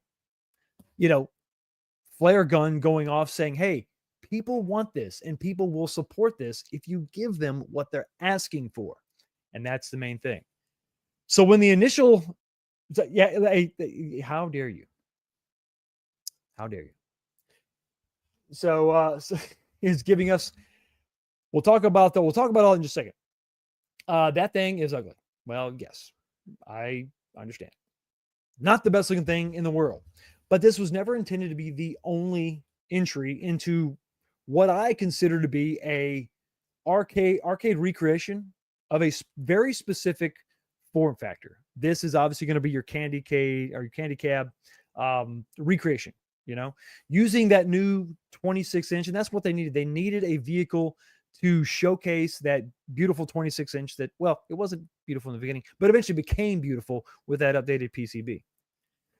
you know, flare gun going off saying, hey, people want this and people will support this if you give them what they're asking for. And that's the main thing. So when the initial, yeah, how dare you? How dare you? So is giving us, we'll talk about all in just a second. That thing is ugly. Well, yes, I understand. Not the best looking thing in the world, but this was never intended to be the only entry into what I consider to be a arcade recreation of a very specific form factor. This is obviously going to be your candy cab recreation, you know, using that new 26-inch. And that's what they needed. They needed a vehicle to showcase that beautiful 26-inch that, well, it wasn't beautiful in the beginning, but eventually became beautiful with that updated PCB.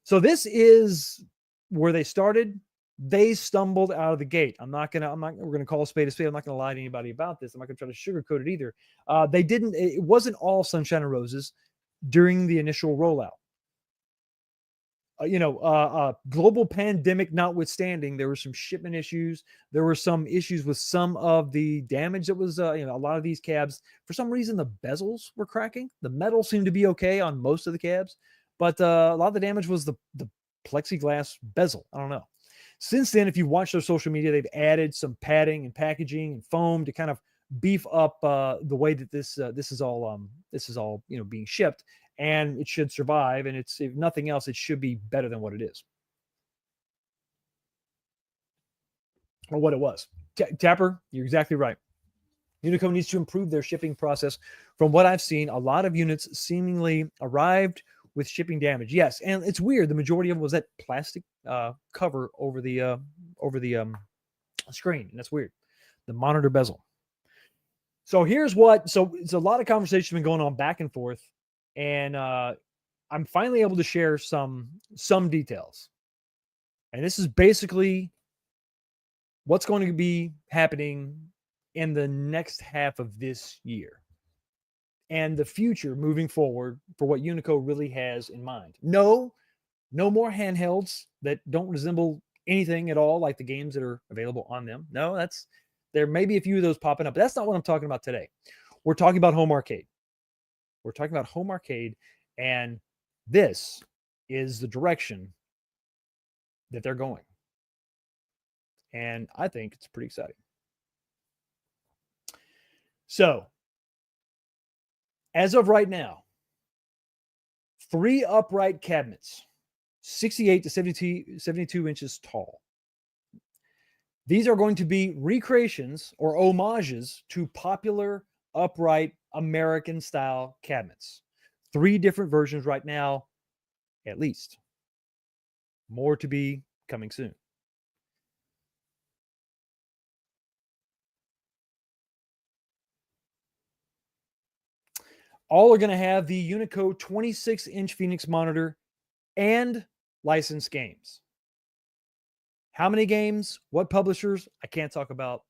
So this is where they started. They stumbled out of the gate. We're going to call a spade a spade. I'm not going to lie to anybody about this. I'm not going to try to sugarcoat it either. It wasn't all sunshine and roses during the initial rollout. Global pandemic notwithstanding, there were some shipment issues. There were some issues with some of the damage that was, a lot of these cabs, for some reason, the bezels were cracking. The metal seemed to be okay on most of the cabs, but a lot of the damage was the plexiglass bezel. I don't know. Since then, if you watch their social media, they've added some padding and packaging and foam to kind of beef up the way that this is all being shipped. And it should survive. And it's, if nothing else, it should be better than what it is. Or what it was. Tapper, you're exactly right. Unico needs to improve their shipping process. From what I've seen, a lot of units seemingly arrived with shipping damage. Yes, and it's weird. The majority of it was that plastic cover over the screen. And that's weird. The monitor bezel. So it's a lot of conversation been going on back and forth. And I'm finally able to share some details. And this is basically what's going to be happening in the next half of this year and the future moving forward for what Unico really has in mind. No more handhelds that don't resemble anything at all like the games that are available on them. No, there may be a few of those popping up, but that's not what I'm talking about today. We're talking about home arcade. We're talking about home arcade, and this is the direction that they're going. And I think it's pretty exciting. So, as of right now, 3 upright cabinets, 68 to 72 inches tall, These are going to be recreations or homages to popular upright American style cabinets. 3 different versions right now, at least. More to be coming soon. All are going to have the Unico 26-inch Phoenix monitor and licensed games. How many games? What publishers? I can't talk about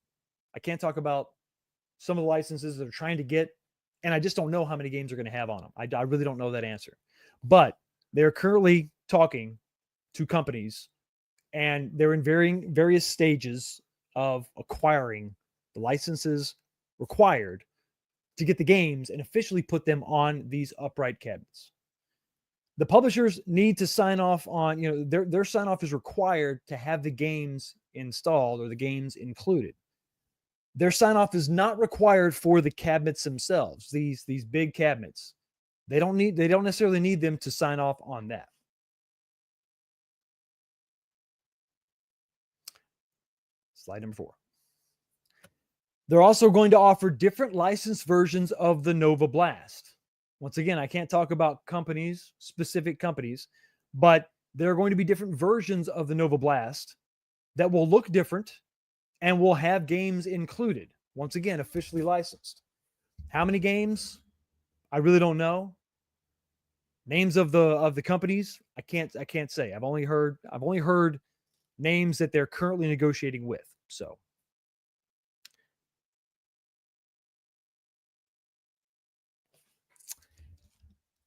some of the licenses that are trying to get, and I just don't know how many games are going to have on them. I really don't know that answer. But they're currently talking to companies, and they're in various stages of acquiring the licenses required to get the games and officially put them on these upright cabinets. The publishers need to sign off on, their sign off is required to have the games installed or the games included. Their sign off is not required for the cabinets themselves. These big cabinets, they don't necessarily need them to sign off on that. Slide number 4. They're also going to offer different licensed versions of the Nova Blast. Once again, I can't talk about companies, specific companies, but there are going to be different versions of the Nova Blast that will look different and will have games included. Once again, officially licensed. How many games? I really don't know. Names of the companies, I can't say. I've only heard names that they're currently negotiating with. So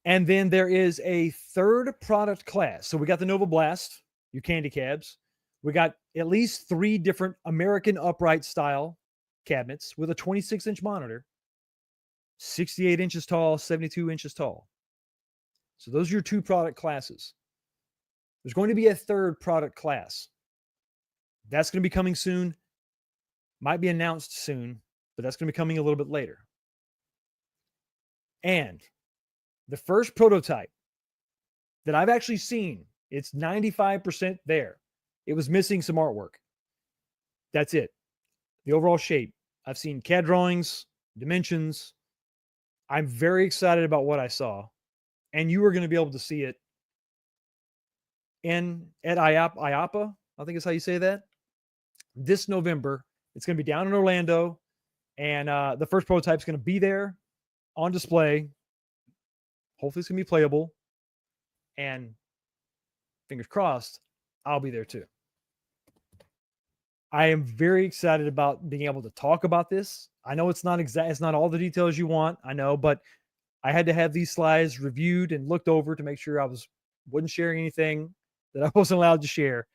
and then there is a third product class. So we got the Nova Blast, your candy cabs. We got at least 3 different American upright style cabinets with a 26-inch monitor, 68 inches tall, 72 inches tall. So those are your 2 product classes. There's going to be a third product class. That's going to be coming soon. Might be announced soon, but that's going to be coming a little bit later. And the first prototype that I've actually seen, it's 95% there. It was missing some artwork. That's it. The overall shape. I've seen CAD drawings, dimensions. I'm very excited about what I saw. And you are going to be able to see it at IAPA, I think is how you say that, this November. It's going to be down in Orlando. And the first prototype is going to be there on display. Hopefully it's going to be playable. And fingers crossed, I'll be there too. I am very excited about being able to talk about this. I know it's not all the details you want, I know, but I had to have these slides reviewed and looked over to make sure I wasn't sharing anything that I wasn't allowed to share.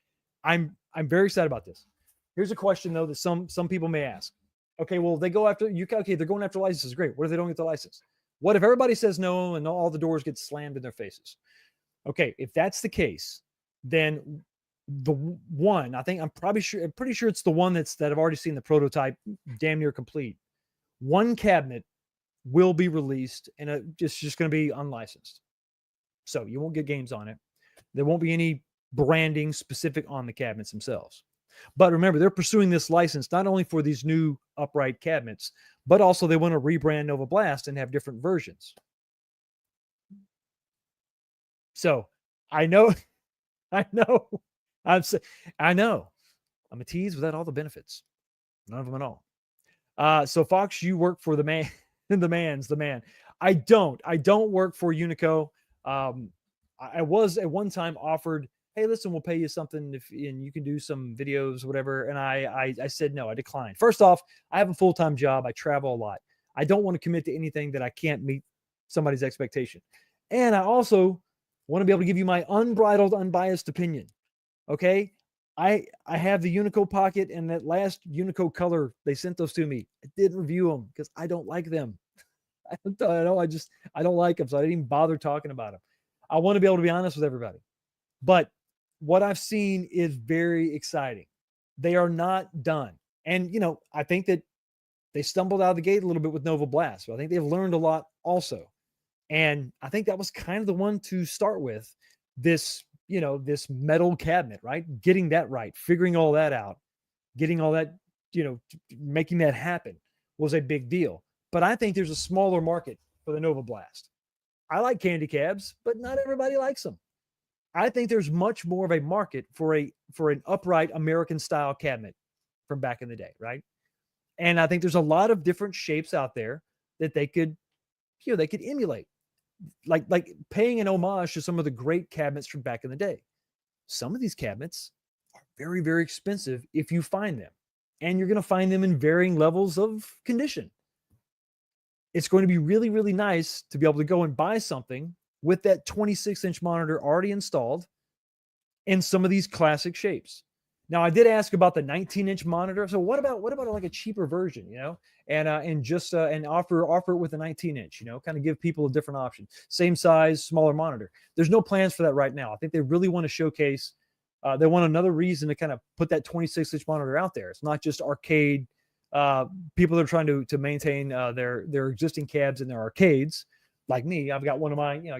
I'm very excited about this. Here's a question though that some people may ask. Okay, well, they go after you. Okay, they're going after licenses. Great. What if they don't get the license? What if everybody says no and all the doors get slammed in their faces? Okay, if that's the case, then the one, I'm pretty sure it's the one that I've already seen the prototype damn near complete. One cabinet will be released and it's just going to be unlicensed. So you won't get games on it. There won't be any branding specific on the cabinets themselves. But remember, they're pursuing this license not only for these new upright cabinets, but also they want to rebrand Nova Blast and have different versions. So I know. I'm a tease without all the benefits. None of them at all. So Fox, you work for the man. The man. I don't work for Unico. I was at one time offered, hey, listen, we'll pay you something and you can do some videos, whatever. And I said no, I declined. First off, I have a full-time job. I travel a lot. I don't want to commit to anything that I can't meet somebody's expectation. And I also want to be able to give you my unbridled, unbiased opinion. Okay. I have the Unico Pocket and that last Unico color, they sent those to me. I didn't review them because I don't like them. I don't like them. So I didn't even bother talking about them. I want to be able to be honest with everybody. But what I've seen is very exciting. They are not done. And, I think that they stumbled out of the gate a little bit with Nova Blast. So I think they've learned a lot also. And I think that was kind of the one to start with, this metal cabinet, right? Getting that right, figuring all that out. getting all that, making that happen was a big deal. But I think there's a smaller market for the Nova Blast. I like candy cabs, but not everybody likes them. I think there's much more of a market for an upright American style cabinet from back in the day, right? And I think there's a lot of different shapes out there that they could emulate, like paying an homage to some of the great cabinets from back in the day. Some of these cabinets are very, very expensive if you find them, and you're going to find them in varying levels of condition. It's going to be really, really nice to be able to go and buy something with that 26-inch monitor already installed in some of these classic shapes. Now, I did ask about the 19-inch monitor. So what about like a cheaper version, and offer it with a 19-inch, kind of give people a different option. Same size, smaller monitor. There's no plans for that right now. I think they really want to showcase. They want another reason to kind of put that 26-inch monitor out there. It's not just arcade. People that are trying to maintain their existing cabs in their arcades. Like me, I've got one of my, I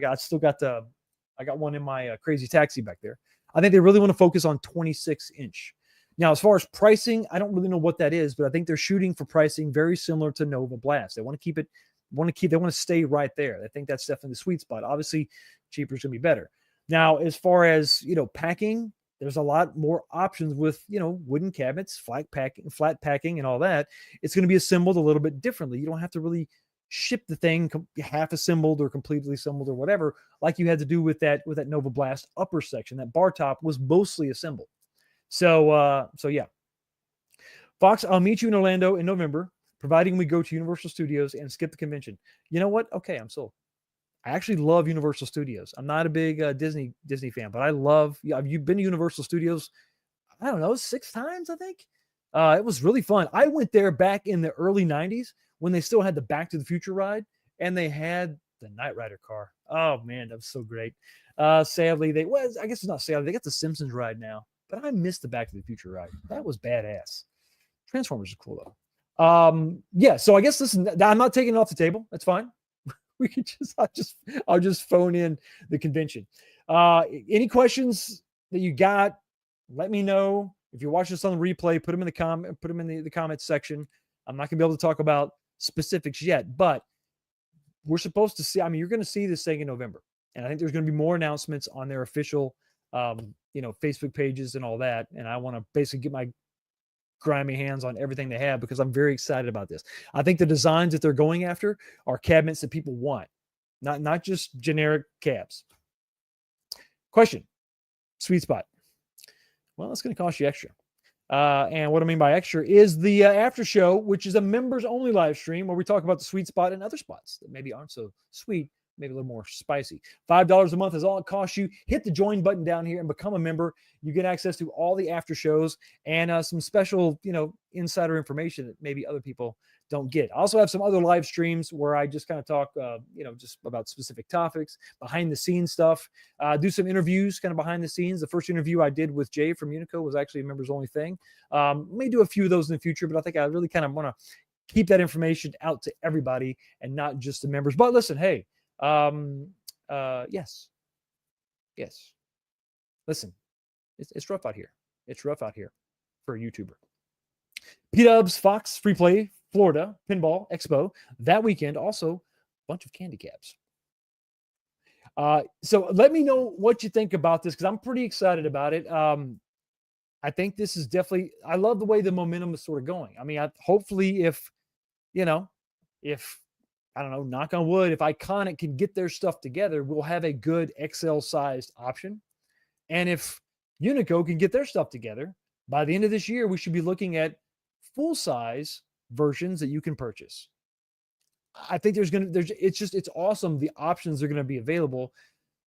got one in my Crazy Taxi back there. I think they really want to focus on 26-inch. Now, as far as pricing, I don't really know what that is, but I think they're shooting for pricing very similar to Nova Blast. They want to stay right there. I think that's definitely the sweet spot. Obviously, cheaper is going to be better. Now, as far as, packing, there's a lot more options with, wooden cabinets, flat packing and all that. It's going to be assembled a little bit differently. You don't have to really ship the thing half assembled or completely assembled or whatever, like you had to do with that Nova Blast upper section. That bar top was mostly assembled. So yeah. Fox, I'll meet you in Orlando in November, providing we go to Universal Studios and skip the convention. You know what? Okay, I'm sold. I actually love Universal Studios. I'm not a big Disney fan, but you've been to Universal Studios, I don't know, 6 times, I think. It was really fun. I went there back in the early 90s when they still had the Back to the Future ride, and they had the Knight Rider car. Oh man, that was so great. Sadly, I guess it's not sadly, they got the Simpsons ride now, but I missed the Back to the Future ride. That was badass. Transformers is cool though. Yeah, so I guess I'm not taking it off the table. That's fine. We could I'll just phone in the convention. Any questions that you got, let me know. If you're watching this on the replay, put them in the comments section. I'm not gonna be able to talk about specifics yet, but we're supposed to see. I mean, you're going to see this thing in November, and I think there's going to be more announcements on their official, Facebook pages and all that. And I want to basically get my grimy hands on everything they have because I'm very excited about this. I think the designs that they're going after are cabinets that people want, not just generic cabs. Question: sweet spot. Well, it's going to cost you extra. And what I mean by extra is the after show, which is a members only live stream where we talk about the sweet spot and other spots that maybe aren't so sweet, maybe a little more spicy. $5 a month is all it costs you. Hit the join button down here and become a member. You get access to all the after shows and some special, insider information that maybe other people don't get. I also have some other live streams where I just kind of talk, just about specific topics, behind the scenes stuff, do some interviews kind of behind the scenes. The first interview I did with Jay from Unico was actually a members only thing. May do a few of those in the future, but I think I really kind of want to keep that information out to everybody and not just the members. But listen, hey, yes. Listen, it's rough out here. It's rough out here for a YouTuber. P-Dubs, Fox, Free Play, Florida, Pinball Expo that weekend. Also, a bunch of candy cabs. So let me know what you think about this because I'm pretty excited about it. I think this is definitely, I love the way the momentum is sort of going. I mean, hopefully if I don't know, knock on wood, if Iconic can get their stuff together, we'll have a good XL-sized option. And if Unico can get their stuff together, by the end of this year, we should be looking at full-size versions that you can purchase. I think it's awesome the options are going to be available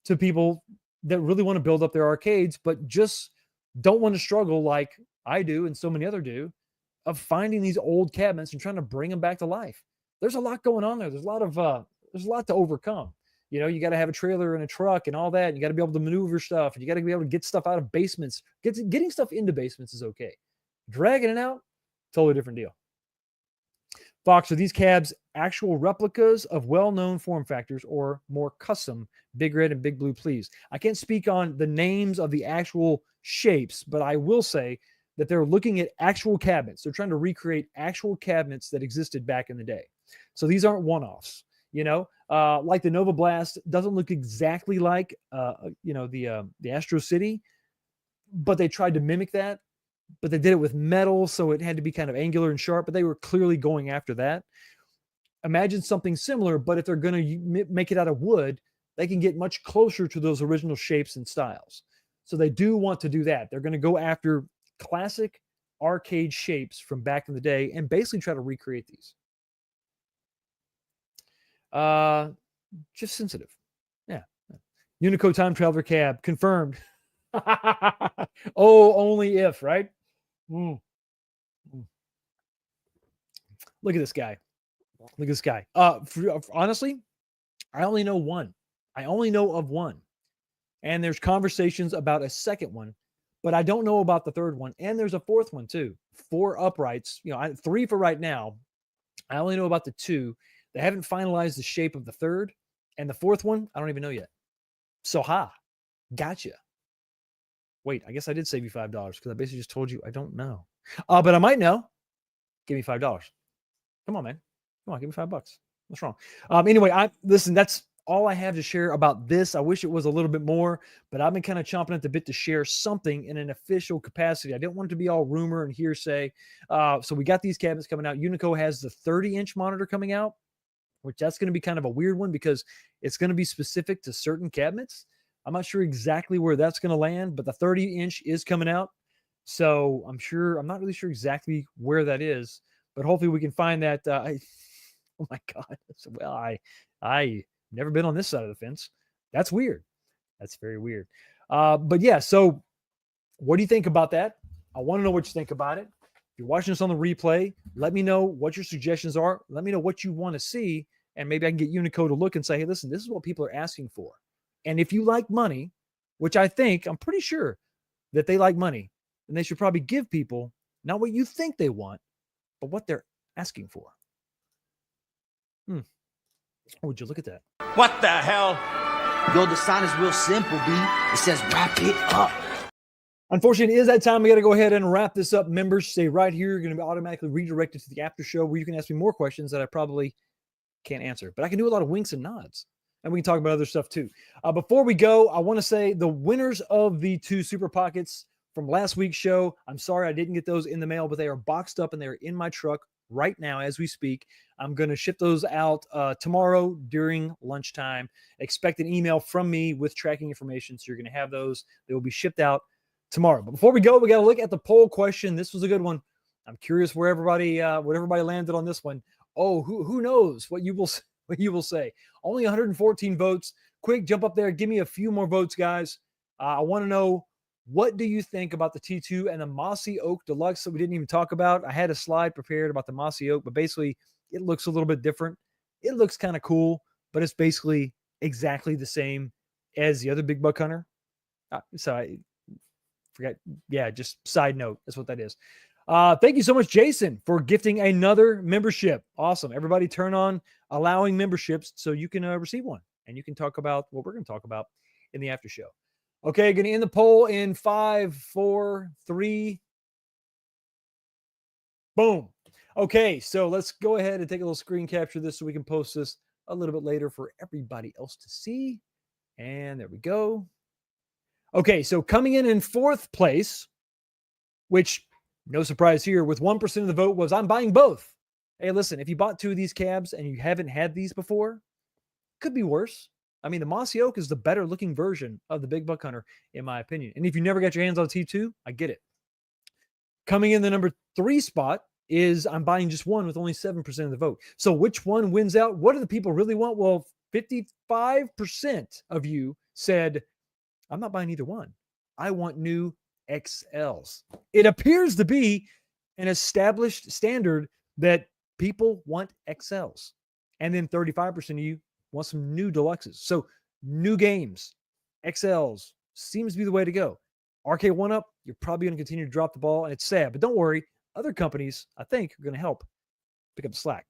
to people that really want to build up their arcades, but just don't want to struggle like I do and so many others do of finding these old cabinets and trying to bring them back to life. There's a lot going on there. There's a lot to overcome. You got to have a trailer and a truck and all that. You got to be able to maneuver stuff, and you got to be able to get stuff out of basements. Getting stuff into basements is okay. Dragging it out, totally different deal. Fox, are these cabs actual replicas of well-known form factors or more custom? Big Red and Big Blue, please. I can't speak on the names of the actual shapes, but I will say that they're looking at actual cabinets. They're trying to recreate actual cabinets that existed back in the day. So these aren't one-offs, like the Nova Blast doesn't look exactly like, the Astro City, but they tried to mimic that, but they did it with metal. So it had to be kind of angular and sharp, but they were clearly going after that. Imagine something similar, but if they're going to make it out of wood, they can get much closer to those original shapes and styles. So they do want to do that. They're going to go after classic arcade shapes from back in the day and basically try to recreate these. Just sensitive. Yeah. Unico Time Traveler Cab confirmed. Oh, only if, right? Look at this guy. Look at this guy. Honestly, I only know one. I only know of one. And there's conversations about a second one, but I don't know about the third one. And there's a fourth one too. 4 uprights, 3 for right now. I only know about the 2. They haven't finalized the shape of the third. And the fourth one, I don't even know yet. So, gotcha. Wait, I guess I did save you $5 because I basically just told you I don't know. But I might know. Give me $5. Come on, man. Come on, give me $5. What's wrong? Anyway, listen, that's all I have to share about this. I wish it was a little bit more, but I've been kind of chomping at the bit to share something in an official capacity. I didn't want it to be all rumor and hearsay. So we got these cabinets coming out. Unico has the 30-inch monitor coming out, which that's going to be kind of a weird one because it's going to be specific to certain cabinets. I'm not sure exactly where that's going to land, but the 30-inch is coming out. So I'm not really sure exactly where that is, but hopefully we can find that. Oh my God. Well, I never been on this side of the fence. That's weird. That's very weird. But yeah, so what do you think about that? I want to know what you think about it. If you're watching this on the replay, let me know what your suggestions are. Let me know what you want to see. And maybe I can get Unico to look and say, hey, listen, this is what people are asking for. And if you like money, which I'm pretty sure that they like money, then they should probably give people not what you think they want, but what they're asking for. Would you look at that? What the hell? Yo, the sign is real simple, B. It says wrap it up. Unfortunately, it is that time. We got to go ahead and wrap this up. Members, stay right here. You're going to be automatically redirected to the after show where you can ask me more questions that I probably can't answer. But I can do a lot of winks and nods. And we can talk about other stuff too. Before we go, I want to say the winners of the 2 Super Pockets from last week's show, I'm sorry I didn't get those in the mail, but they are boxed up and they're in my truck right now as we speak. I'm going to ship those out tomorrow during lunchtime. Expect an email from me with tracking information. So you're going to have those. They will be shipped out tomorrow. But before we go, we got to look at the poll question. This was a good one. I'm curious what everybody landed on this one. Oh, who knows what you will say. Only 114 votes. Quick, jump up there. Give me a few more votes, guys. I want to know, what do you think about the T2 and the Mossy Oak Deluxe that we didn't even talk about? I had a slide prepared about the Mossy Oak, but basically it looks a little bit different. It looks kind of cool, but it's basically exactly the same as the other Big Buck Hunter. So I forgot. Yeah, just side note. That's what that is. Thank you so much, Jason, for gifting another membership. Awesome. Everybody turn on allowing memberships so you can receive one and you can talk about what we're going to talk about in the after show. Okay, going to end the poll in 5, 4, 3. Boom. Okay, so let's go ahead and take a little screen capture of this so we can post this a little bit later for everybody else to see. And there we go. Okay, so coming in 4th place, which no surprise here, with 1% of the vote was I'm buying both. Hey, listen, if you bought 2 of these cabs and you haven't had these before, could be worse. I mean, the Mossy Oak is the better looking version of the Big Buck Hunter, in my opinion. And if you never got your hands on a T2, I get it. Coming in the number 3 spot is I'm buying just one with only 7% of the vote. So which one wins out? What do the people really want? Well, 55% of you said, I'm not buying either one. I want new XLs. It appears to be an established standard that people want XLs. And then 35% of you want some new deluxes. So new games, XLs seems to be the way to go. Arcade1Up, you're probably going to continue to drop the ball, and it's sad. But don't worry. Other companies, I think, are going to help pick up the slack.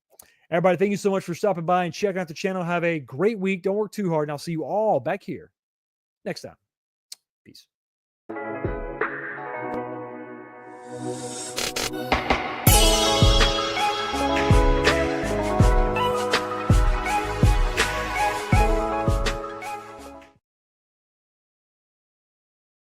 Everybody, thank you so much for stopping by and checking out the channel. Have a great week. Don't work too hard, and I'll see you all back here next time. Peace.